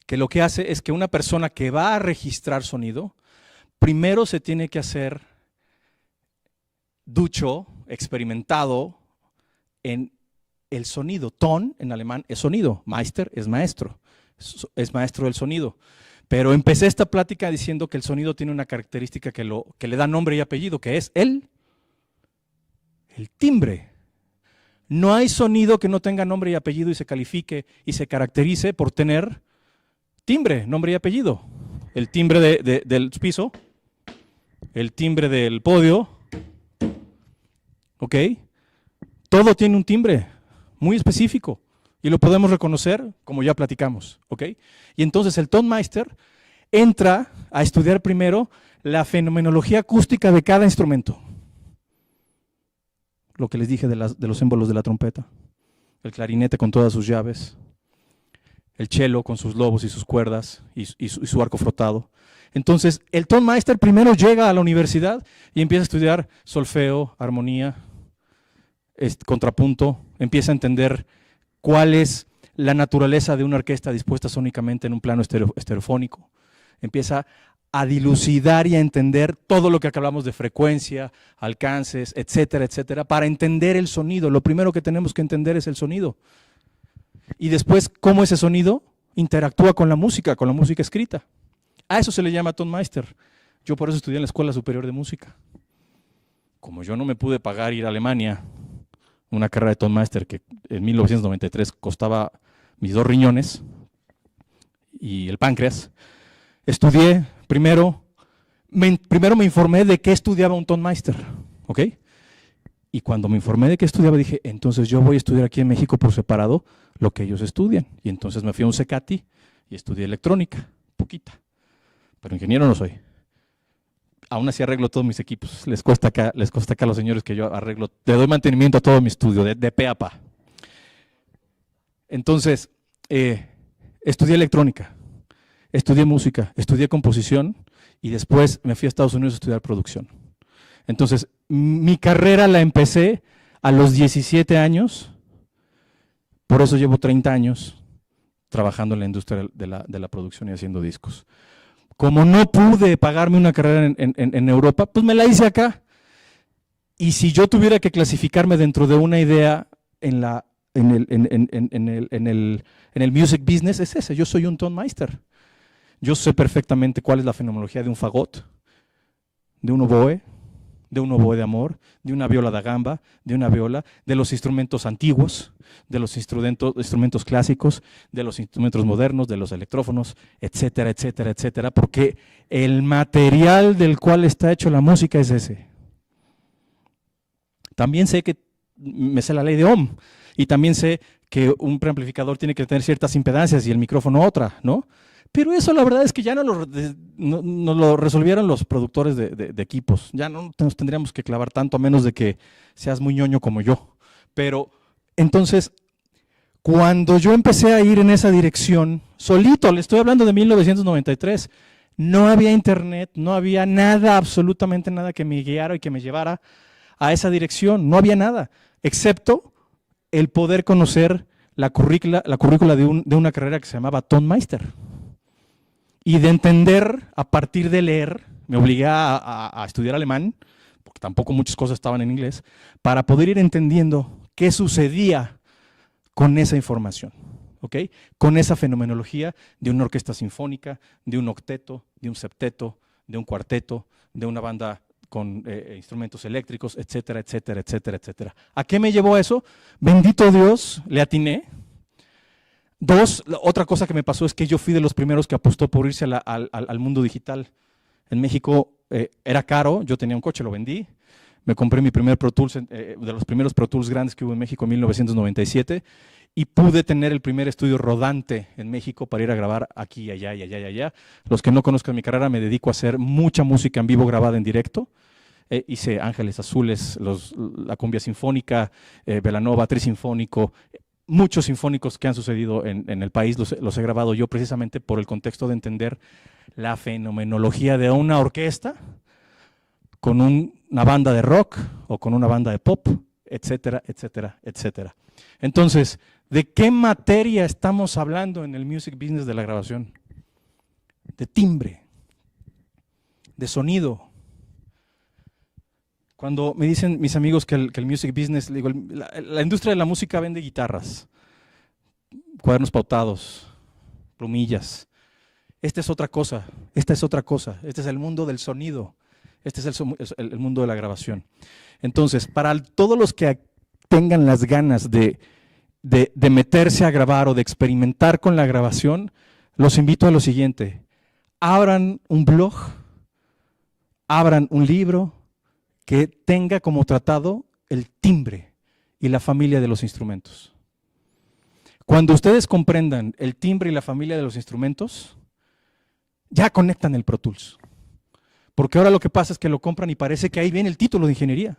que lo que hace es que una persona que va a registrar sonido, primero se tiene que hacer ducho, experimentado en el sonido. Ton en alemán es sonido, Meister es maestro del sonido. Pero empecé esta plática diciendo que el sonido tiene una característica que le da nombre y apellido, que es el timbre. No hay sonido que no tenga nombre y apellido y se califique y se caracterice por tener timbre, nombre y apellido. El timbre del piso, el timbre del podio, ¿ok? Todo tiene un timbre muy específico y lo podemos reconocer como ya platicamos, ¿ok? Y entonces el Tonmeister entra a estudiar primero la fenomenología acústica de cada instrumento. Lo que les dije de los émbolos de la trompeta, el clarinete con todas sus llaves, el cello con sus lobos y sus cuerdas y su arco frotado. Entonces, el Tonmeister primero llega a la universidad y empieza a estudiar solfeo, armonía, contrapunto, empieza a entender cuál es la naturaleza de una orquesta dispuesta sónicamente en un plano estereofónico, empieza a dilucidar y a entender todo lo que hablamos de frecuencia, alcances, etcétera, etcétera, para entender el sonido. Lo primero que tenemos que entender es el sonido. Y después, cómo ese sonido interactúa con la música escrita. A eso se le llama Tonmeister. Yo por eso estudié en la Escuela Superior de Música. Como yo no me pude pagar ir a Alemania, una carrera de Tonmeister que en 1993 costaba mis 2 riñones y el páncreas, estudié primero me informé de qué estudiaba un Tonmeister, ¿ok? Y cuando me informé de qué estudiaba dije, entonces yo voy a estudiar aquí en México por separado lo que ellos estudian. Y entonces me fui a un CECATI y estudié electrónica, poquita, pero ingeniero no soy. Aún así arreglo todos mis equipos, les cuesta acá a los señores que yo arreglo, le doy mantenimiento a todo mi estudio, de pe a pa. Entonces, estudié electrónica. Estudié música, estudié composición y después me fui a Estados Unidos a estudiar producción. Entonces, mi carrera la empecé a los 17 años, por eso llevo 30 años trabajando en la industria de la producción y haciendo discos. Como no pude pagarme una carrera en Europa, pues me la hice acá. Y si yo tuviera que clasificarme dentro de una idea en el music business, es ese, yo soy un Tonmeister. Yo sé perfectamente cuál es la fenomenología de un fagot, de un oboe de amor, de una viola da gamba, de una viola, de los instrumentos antiguos, de los instrumentos clásicos, de los instrumentos modernos, de los electrófonos, etcétera, etcétera, etcétera, porque el material del cual está hecho la música es ese. También sé que me sé la ley de Ohm y también sé que un preamplificador tiene que tener ciertas impedancias y el micrófono otra, ¿no? Pero eso la verdad es que ya no lo resolvieron los productores de equipos. Ya no nos tendríamos que clavar tanto a menos de que seas muy ñoño como yo. Pero entonces, cuando yo empecé a ir en esa dirección, solito, le estoy hablando de 1993, no había internet, no había nada, absolutamente nada que me guiara y que me llevara a esa dirección. No había nada, excepto el poder conocer la currícula de una carrera que se llamaba Tonmeister. Y de entender, a partir de leer, me obligué a estudiar alemán, porque tampoco muchas cosas estaban en inglés, para poder ir entendiendo qué sucedía con esa información, ¿ok? Con esa fenomenología de una orquesta sinfónica, de un octeto, de un septeto, de un cuarteto, de una banda con instrumentos eléctricos, etcétera, etcétera, etcétera, etcétera. ¿A qué me llevó eso? Bendito Dios, le atiné. 2, otra cosa que me pasó es que yo fui de los primeros que apostó por irse al mundo digital. En México era caro, yo tenía un coche, lo vendí. Me compré mi primer Pro Tools, de los primeros Pro Tools grandes que hubo en México en 1997, y pude tener el primer estudio rodante en México para ir a grabar aquí, allá y allá y allá. Los que no conozcan mi carrera, me dedico a hacer mucha música en vivo grabada en directo. Hice Ángeles Azules, la cumbia sinfónica, Belanova, Trisinfónico, muchos sinfónicos que han sucedido en el país los he grabado yo precisamente por el contexto de entender la fenomenología de una orquesta con una banda de rock o con una banda de pop, etcétera, etcétera, etcétera. Entonces, ¿de qué materia estamos hablando en el music business de la grabación? De timbre, de sonido. Cuando me dicen mis amigos que el music business, digo, la industria de la música vende guitarras, cuadernos pautados, plumillas. Esta es otra cosa, este es el mundo del sonido. Este es el mundo de la grabación. Entonces, para todos los que tengan las ganas de meterse a grabar o de experimentar con la grabación, los invito a lo siguiente. Abran un blog, abran un libro que tenga como tratado el timbre y la familia de los instrumentos. Cuando ustedes comprendan el timbre y la familia de los instrumentos, ya conectan el Pro Tools. Porque ahora lo que pasa es que lo compran y parece que ahí viene el título de ingeniería.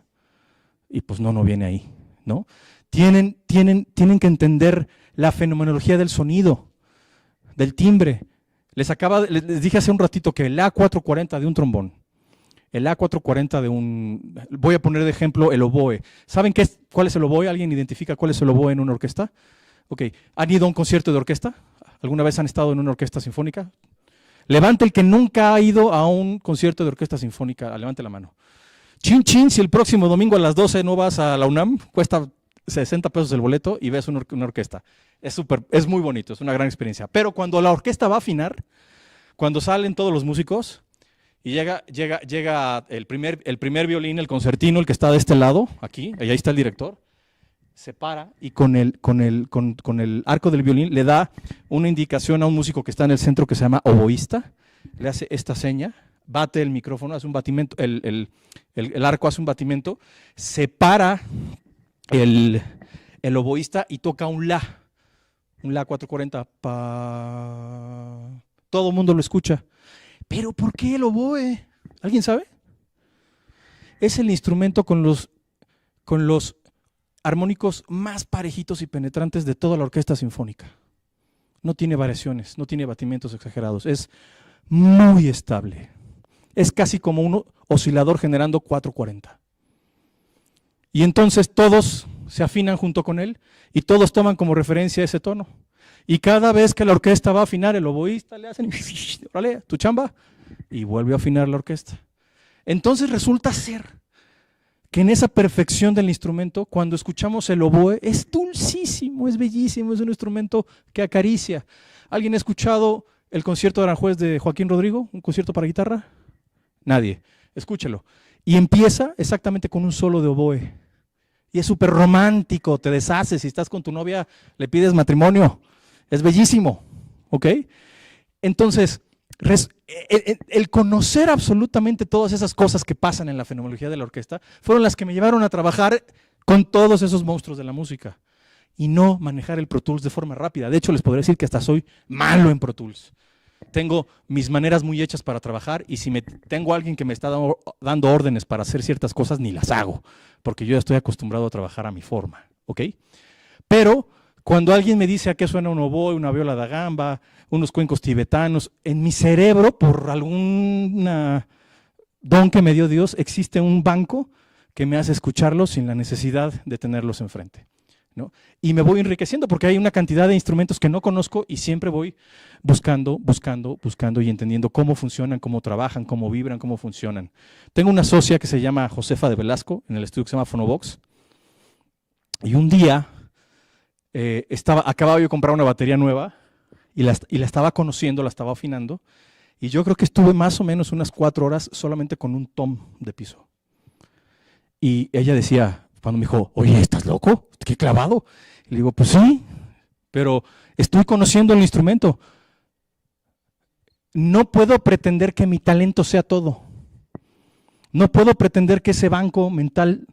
Y pues no viene ahí, ¿no? Tienen que entender la fenomenología del sonido, del timbre. Les dije hace un ratito que el A440 de un trombón, el A440 de voy a poner de ejemplo el oboe. ¿Saben cuál es el oboe? ¿Alguien identifica cuál es el oboe en una orquesta? Ok, ¿han ido a un concierto de orquesta? ¿Alguna vez han estado en una orquesta sinfónica? Levante el que nunca ha ido a un concierto de orquesta sinfónica, levante la mano. Chin chin, si el próximo domingo a las 12 no vas a la UNAM, cuesta 60 pesos el boleto y ves una orquesta. Es muy bonito, es una gran experiencia. Pero cuando la orquesta va a afinar, cuando salen todos los músicos y llega el primer violín, el concertino, el que está de este lado, aquí, ahí está el director, se para y con el arco del violín le da una indicación a un músico que está en el centro que se llama oboísta, le hace esta seña, bate el micrófono, hace un batimento, el arco hace un batimento, se para el oboísta y toca un la 440, pa. Todo el mundo lo escucha. ¿Pero por qué el oboe? ¿Alguien sabe? Es el instrumento con los armónicos más parejitos y penetrantes de toda la orquesta sinfónica. No tiene variaciones, no tiene batimientos exagerados, es muy estable. Es casi como un oscilador generando 440. Y entonces todos se afinan junto con él y todos toman como referencia ese tono. Y cada vez que la orquesta va a afinar, el oboísta le hacen, órale, tu chamba, y vuelve a afinar la orquesta. Entonces resulta ser que en esa perfección del instrumento, cuando escuchamos el oboe, es dulcísimo, es bellísimo, es un instrumento que acaricia. ¿Alguien ha escuchado el concierto de Aranjuez de Joaquín Rodrigo? ¿Un concierto para guitarra? Nadie. Escúchelo. Y empieza exactamente con un solo de oboe. Y es súper romántico, te deshaces, si estás con tu novia, le pides matrimonio. Es bellísimo, ¿ok? Entonces, el conocer absolutamente todas esas cosas que pasan en la fenomenología de la orquesta fueron las que me llevaron a trabajar con todos esos monstruos de la música y no manejar el Pro Tools de forma rápida. De hecho, les podría decir que hasta soy malo en Pro Tools. Tengo mis maneras muy hechas para trabajar y si tengo alguien que me está dando órdenes para hacer ciertas cosas, ni las hago, porque yo ya estoy acostumbrado a trabajar a mi forma, ¿ok? Pero cuando alguien me dice a qué suena un oboe, una viola da gamba, unos cuencos tibetanos, en mi cerebro, por algún don que me dio Dios, existe un banco que me hace escucharlos sin la necesidad de tenerlos enfrente, ¿no? Y me voy enriqueciendo porque hay una cantidad de instrumentos que no conozco y siempre voy buscando y entendiendo cómo funcionan, cómo trabajan, cómo vibran, cómo funcionan. Tengo una socia que se llama Josefa de Velasco, en el estudio que se llama Fonovox, y un día acababa yo de comprar una batería nueva y la estaba conociendo, la estaba afinando, y yo creo que estuve más o menos unas 4 horas solamente con un tom de piso. Y ella decía, cuando me dijo, oye, ¿estás loco? ¿Qué clavado? Y le digo, pues sí, pero estoy conociendo el instrumento. no puedo pretender que mi talento sea todo. No puedo pretender que ese banco mental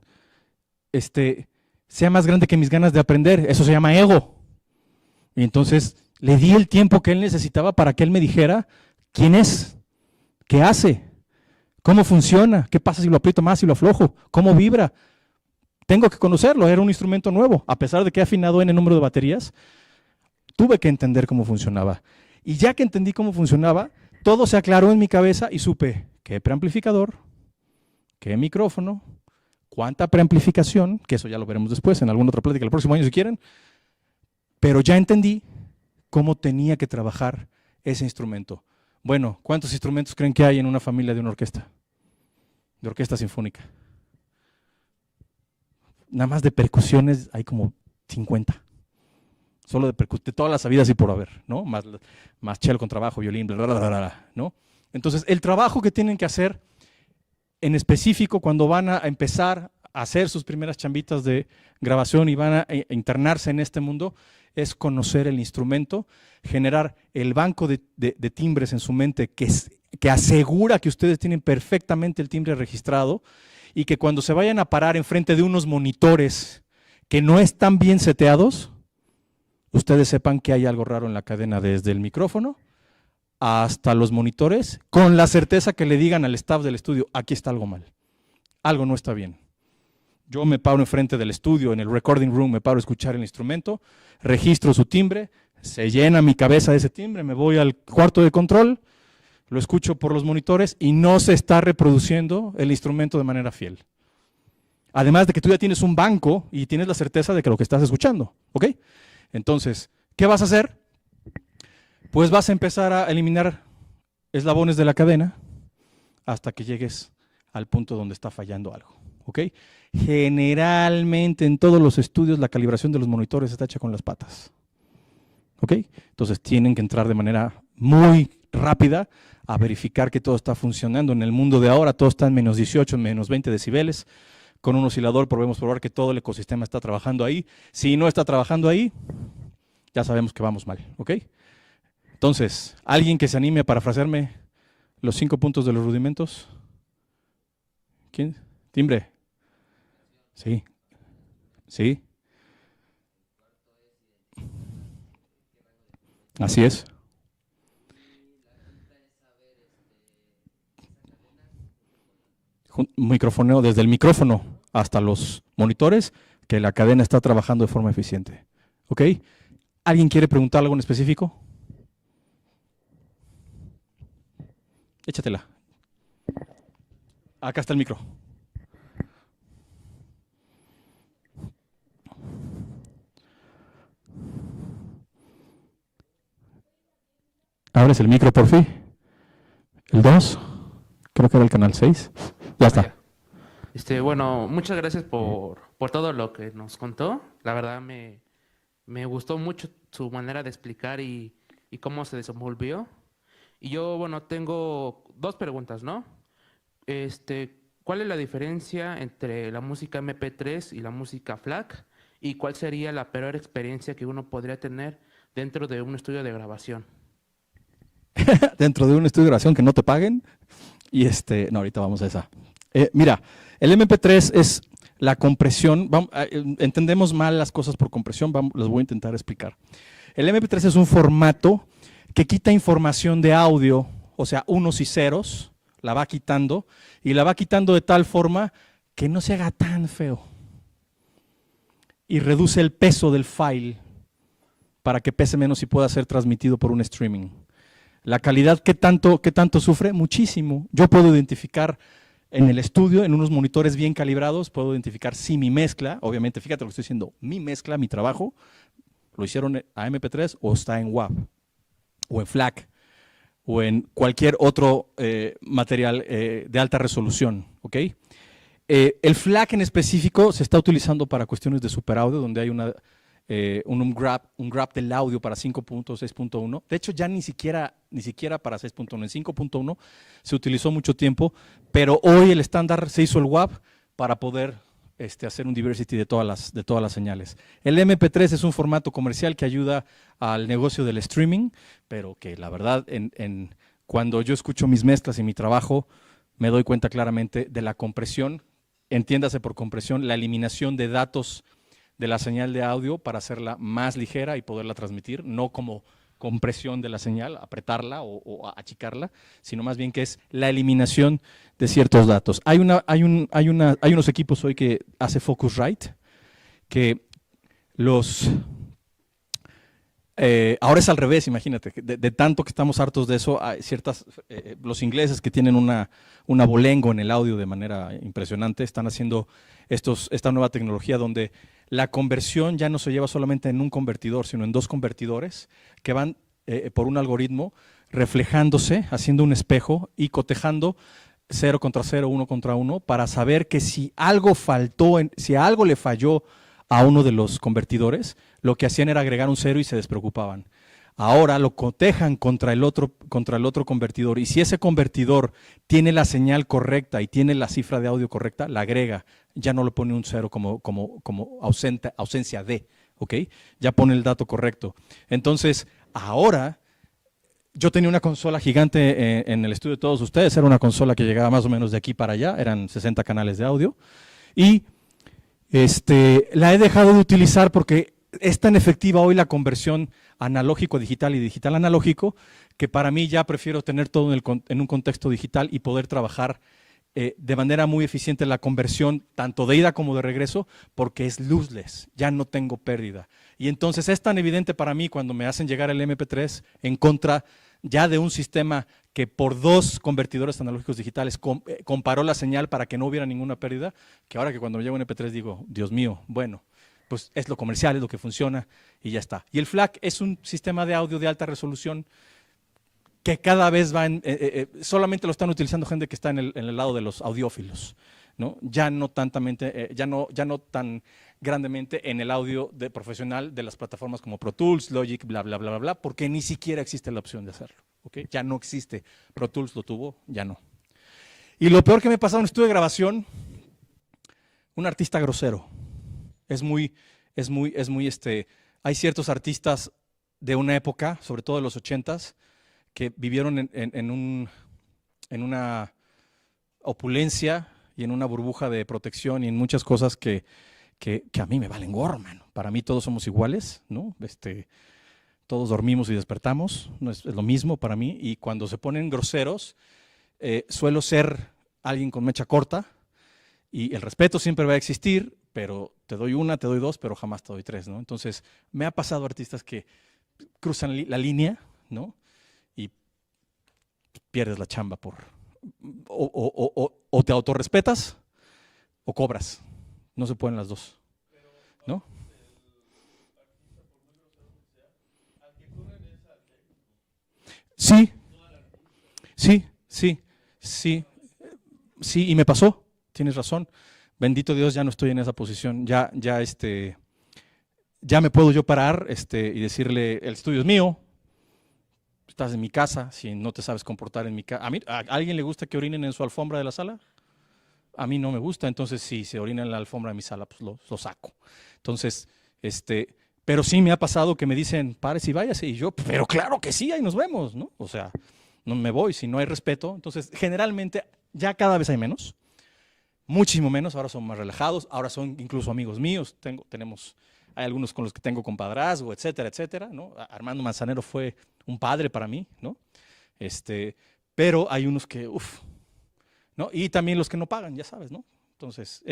sea más grande que mis ganas de aprender. Eso se llama ego. Y entonces le di el tiempo que él necesitaba para que él me dijera quién es, qué hace, cómo funciona, qué pasa si lo aprieto más, si lo aflojo, cómo vibra. Tengo que conocerlo, era un instrumento nuevo. A pesar de que he afinado en el número de baterías, tuve que entender cómo funcionaba. Y ya que entendí cómo funcionaba, todo se aclaró en mi cabeza y supe qué preamplificador, qué micrófono, cuánta preamplificación, que eso ya lo veremos después en alguna otra plática el próximo año si quieren, pero ya entendí cómo tenía que trabajar ese instrumento. Bueno, ¿cuántos instrumentos creen que hay en una familia de una orquesta? De orquesta sinfónica. Nada más de percusiones hay como 50. Solo de todas las sabidas y por haber, ¿no? Más cello, contrabajo, violín, bla, bla, bla, bla, ¿no? Entonces, el trabajo que tienen que hacer en específico cuando van a empezar a hacer sus primeras chambitas de grabación y van a internarse en este mundo es conocer el instrumento, generar el banco de timbres en su mente que asegura que ustedes tienen perfectamente el timbre registrado y que cuando se vayan a parar enfrente de unos monitores que no están bien seteados, ustedes sepan que hay algo raro en la cadena desde el micrófono hasta los monitores, con la certeza que le digan al staff del estudio, aquí está algo mal, algo no está bien. Yo me paro enfrente del estudio, en el recording room, me paro a escuchar el instrumento, registro su timbre, se llena mi cabeza de ese timbre, me voy al cuarto de control, lo escucho por los monitores y no se está reproduciendo el instrumento de manera fiel. Además de que tú ya tienes un banco y tienes la certeza de que lo que estás escuchando, ¿ok? Entonces, ¿qué vas a hacer? Pues vas a empezar a eliminar eslabones de la cadena hasta que llegues al punto donde está fallando algo, ¿ok? Generalmente en todos los estudios la calibración de los monitores está hecha con las patas, ¿ok? Entonces tienen que entrar de manera muy rápida a verificar que todo está funcionando. En el mundo de ahora todo está en menos 18, menos 20 decibeles. Con un oscilador podemos probar que todo el ecosistema está trabajando ahí. Si no está trabajando ahí, ya sabemos que vamos mal, ¿ok? Entonces, ¿alguien que se anime a parafrasearme los 5 puntos de los rudimentos? ¿Quién? ¿Timbre? Sí. ¿Sí? Así es. Microfoneo, desde el micrófono hasta los monitores, que la cadena está trabajando de forma eficiente. ¿Ok? ¿Alguien quiere preguntar algo en específico? Échatela. Acá está el micro. Abres el micro por fin. El 2. Creo que era el canal 6. Ya está. Bueno, muchas gracias por todo lo que nos contó. La verdad me gustó mucho su manera de explicar y cómo se desenvolvió. Y yo, bueno, tengo 2 preguntas, ¿no? ¿Cuál es la diferencia entre la música MP3 y la música FLAC? ¿Y cuál sería la peor experiencia que uno podría tener dentro de un estudio de grabación? Dentro de un estudio de grabación que no te paguen. Y no, ahorita vamos a esa. Mira, el MP3 es la compresión. Entendemos mal las cosas por compresión, las voy a intentar explicar. El MP3 es un formato que quita información de audio, o sea, unos y ceros, la va quitando, y la va quitando de tal forma que no se haga tan feo. Y reduce el peso del file para que pese menos y pueda ser transmitido por un streaming. La calidad, ¿qué tanto sufre? Muchísimo. Yo puedo identificar en el estudio, en unos monitores bien calibrados, puedo identificar si mi mezcla, obviamente, fíjate lo que estoy diciendo, mi mezcla, mi trabajo, lo hicieron a MP3 o está en WAV, o en FLAC, o en cualquier otro material de alta resolución, ¿ok? El FLAC en específico se está utilizando para cuestiones de superaudio, donde hay un grab del audio para 5.6.1. De hecho, ya ni siquiera para 6.1. En 5.1 se utilizó mucho tiempo, pero hoy el estándar se hizo el WAV para poder hacer un diversity de todas las señales. El MP3 es un formato comercial que ayuda al negocio del streaming, pero que la verdad cuando yo escucho mis mezclas y mi trabajo, me doy cuenta claramente de la compresión, entiéndase por compresión, la eliminación de datos de la señal de audio para hacerla más ligera y poderla transmitir, no como compresión de la señal, apretarla o achicarla, sino más bien que es la eliminación de ciertos datos. Hay unos equipos hoy que hace Focusrite, que ahora es al revés, imagínate, de tanto que estamos hartos de eso, hay los ingleses que tienen una abolengo en el audio de manera impresionante, están haciendo esta nueva tecnología donde la conversión ya no se lleva solamente en un convertidor, sino en 2 convertidores que van por un algoritmo reflejándose, haciendo un espejo y cotejando 0 contra 0, 1 contra 1, para saber que si algo faltó, si algo le falló a uno de los convertidores, lo que hacían era agregar un 0 y se despreocupaban. Ahora lo cotejan contra el otro convertidor, y si ese convertidor tiene la señal correcta y tiene la cifra de audio correcta, la agrega, ya no le pone un 0 como ausencia de, ¿ok? Ya pone el dato correcto. Entonces, ahora, yo tenía una consola gigante en el estudio de todos ustedes, era una consola que llegaba más o menos de aquí para allá, eran 60 canales de audio, y la he dejado de utilizar porque es tan efectiva hoy la conversión analógico a digital y digital a analógico, que para mí ya prefiero tener todo en un contexto digital y poder trabajar de manera muy eficiente la conversión, tanto de ida como de regreso, porque es lossless, ya no tengo pérdida. Y entonces es tan evidente para mí cuando me hacen llegar el MP3 en contra ya de un sistema que por 2 convertidores analógicos digitales comparó la señal para que no hubiera ninguna pérdida, que ahora que cuando me llega un MP3 digo, Dios mío, bueno, pues es lo comercial, es lo que funciona y ya está. Y el FLAC es un sistema de audio de alta resolución que cada vez solamente lo están utilizando gente que está en el lado de los audiófilos, ¿no? Ya no tan grandemente en el audio profesional de las plataformas como Pro Tools, Logic, bla, bla, bla, bla, bla, porque ni siquiera existe la opción de hacerlo, ¿ok? Ya no existe. Pro Tools lo tuvo, ya no. Y lo peor que me pasó en un estudio de grabación, un artista grosero. Hay ciertos artistas de una época, sobre todo de los 80s, que vivieron en una opulencia y en una burbuja de protección y en muchas cosas que a mí me valen gorro, mano. Para mí todos somos iguales, ¿no? Todos dormimos y despertamos, no es lo mismo para mí. Y cuando se ponen groseros, suelo ser alguien con mecha corta y el respeto siempre va a existir, pero te doy 1, te doy 2, pero jamás te doy 3, ¿no? Entonces, me ha pasado artistas que cruzan la línea, ¿no? Y pierdes la chamba o te autorrespetas o cobras. No se pueden las dos, ¿no? Sí, y me pasó, tienes razón. Bendito Dios, ya no estoy en esa posición. Ya me puedo yo parar y decirle, el estudio es mío, estás en mi casa, si no te sabes comportar en mi casa. ¿A alguien le gusta que orinen en su alfombra de la sala? A mí no me gusta, entonces si se orina en la alfombra de mi sala, pues lo saco. Entonces, pero sí me ha pasado que me dicen, párese y váyase, y yo, pero claro que sí, ahí nos vemos, ¿no? O sea, no me voy, si no hay respeto. Entonces, generalmente, ya cada vez hay menos. Muchísimo menos, ahora son más relajados, ahora son incluso amigos míos, hay algunos con los que tengo compadrazgo, etcétera, etcétera, ¿no? Armando Manzanero fue un padre para mí, ¿no? Pero hay unos que, ¿no? Y también los que no pagan, ya sabes, ¿no? Entonces,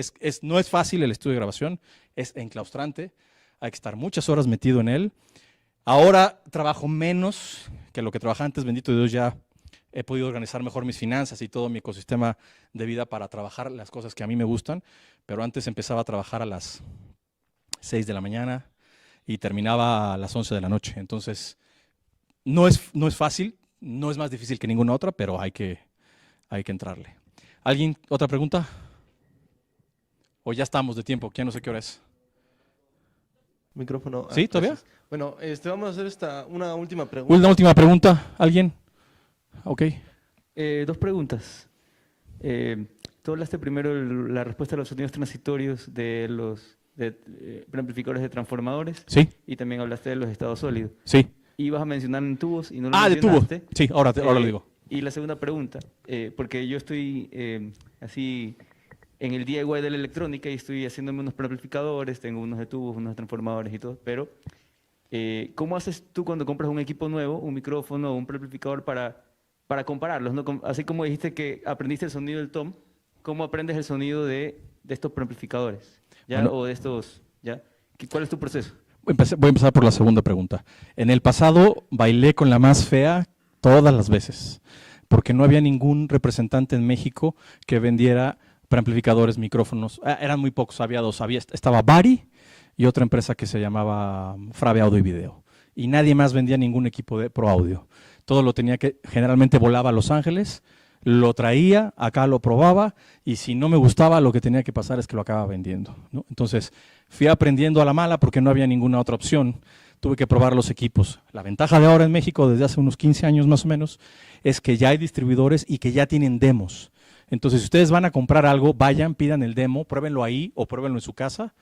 no es fácil el estudio de grabación, es enclaustrante, hay que estar muchas horas metido en él. Ahora trabajo menos que lo que trabajaba antes, bendito Dios, ya he podido organizar mejor mis finanzas y todo mi ecosistema de vida para trabajar las cosas que a mí me gustan, pero antes empezaba a trabajar a las 6 de la mañana y terminaba a las 11 de la noche. Entonces, no es fácil, no es más difícil que ninguna otra, pero hay que entrarle. ¿Alguien? ¿Otra pregunta? ¿O ya estamos de tiempo? Ya no sé qué hora es. Micrófono. ¿Sí? ¿Todavía? Gracias. Bueno, vamos a hacer una última pregunta. Una última pregunta. ¿Alguien? Ok. 2 preguntas. Tú hablaste primero de la respuesta a los sonidos transitorios de los preamplificadores de transformadores. Sí. Y también hablaste de los estados sólidos. Sí. Ibas a mencionar en tubos y no lo de tubo. mencionaste. Sí, ahora lo digo. Y la segunda pregunta, porque yo estoy así en el DIY de la electrónica y estoy haciéndome unos preamplificadores, tengo unos de tubos, unos transformadores y todo, pero ¿cómo haces tú cuando compras un equipo nuevo, un micrófono o un preamplificador para compararlos, ¿no? Así como dijiste que aprendiste el sonido del tom, ¿cómo aprendes el sonido de estos preamplificadores? ¿Ya? Bueno. O de estos, ¿ya? ¿Cuál es tu proceso? Voy a empezar por la segunda pregunta. En el pasado bailé con la más fea todas las veces, porque no había ningún representante en México que vendiera preamplificadores, micrófonos. Eran muy pocos, había dos. Estaba Bari y otra empresa que se llamaba Frave Audio y Video. Y nadie más vendía ningún equipo de Pro Audio. Todo lo tenía que, generalmente volaba a Los Ángeles, lo traía, acá lo probaba, y si no me gustaba, lo que tenía que pasar es que lo acababa vendiendo, ¿no? Entonces, fui aprendiendo a la mala porque no había ninguna otra opción. Tuve que probar los equipos. La ventaja de ahora en México, desde hace unos 15 años más o menos, es que ya hay distribuidores y que ya tienen demos. Entonces, si ustedes van a comprar algo, vayan, pidan el demo, pruébenlo ahí o pruébenlo en su casa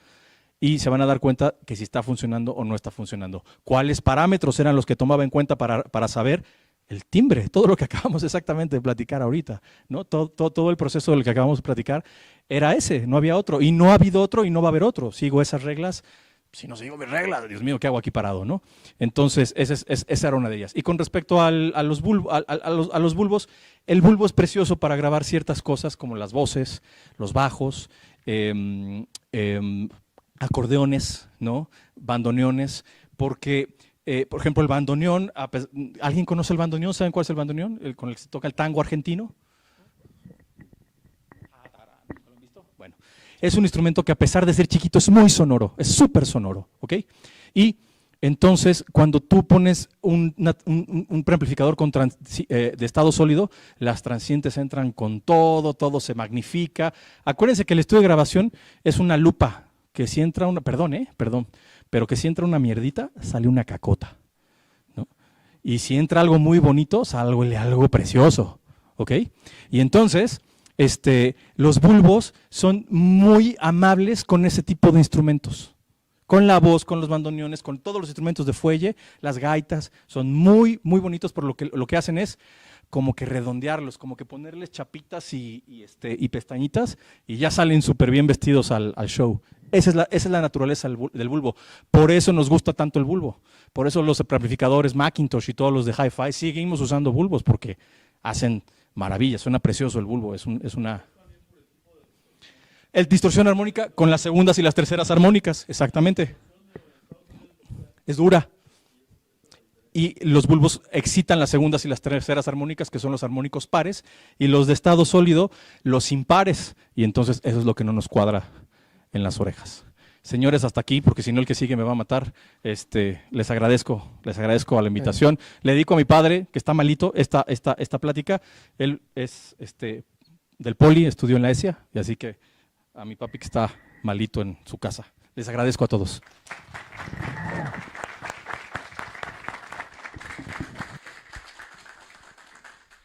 y se van a dar cuenta que si está funcionando o no está funcionando. ¿Cuáles parámetros eran los que tomaba en cuenta para saber? El timbre, todo lo que acabamos exactamente de platicar ahorita, ¿no? Todo el proceso del que acabamos de platicar era ese, no había otro, y no ha habido otro y no va a haber otro. Sigo esas reglas. Si no sigo mis reglas, Dios mío, ¿qué hago aquí parado, no? Entonces, esa era una de ellas. Y con respecto a los bulbos, el bulbo es precioso para grabar ciertas cosas como las voces, los bajos, acordeones, ¿no? Bandoneones, porque, por ejemplo, el bandoneón, ¿alguien conoce el bandoneón? ¿Saben cuál es el bandoneón? Con el que se toca el tango argentino. Bueno, es un instrumento que a pesar de ser chiquito es muy sonoro, es súper sonoro, ¿ok? Y entonces cuando tú pones un preamplificador de estado sólido, las transientes entran con todo se magnifica. Acuérdense que el estudio de grabación es una lupa, que si entra una, pero que si entra una mierdita, sale una cacota, ¿no? Y si entra algo muy bonito, sale algo precioso, ¿ok? Y entonces los bulbos son muy amables con ese tipo de instrumentos, con la voz, con los bandoneones, con todos los instrumentos de fuelle, las gaitas, son muy bonitos, por lo que hacen es como que redondearlos, como que ponerles chapitas y pestañitas y ya salen súper bien vestidos al show. Esa es la naturaleza del bulbo. Por eso nos gusta tanto el bulbo. Por eso los amplificadores Macintosh y todos los de Hi-Fi seguimos usando bulbos porque hacen maravillas, suena precioso el bulbo, es una... El distorsión armónica con las segundas y las terceras armónicas, exactamente. Es dura. Y los bulbos excitan las segundas y las terceras armónicas, que son los armónicos pares, y los de estado sólido, los impares, y entonces eso es lo que no nos cuadra en las orejas. Señores, hasta aquí, porque si no el que sigue me va a matar. Les agradezco a la invitación. Le dedico a mi padre, que está malito, esta plática. Él es del Poli, estudió en la ESIA, y así que a mi papi que está malito en su casa. Les agradezco a todos.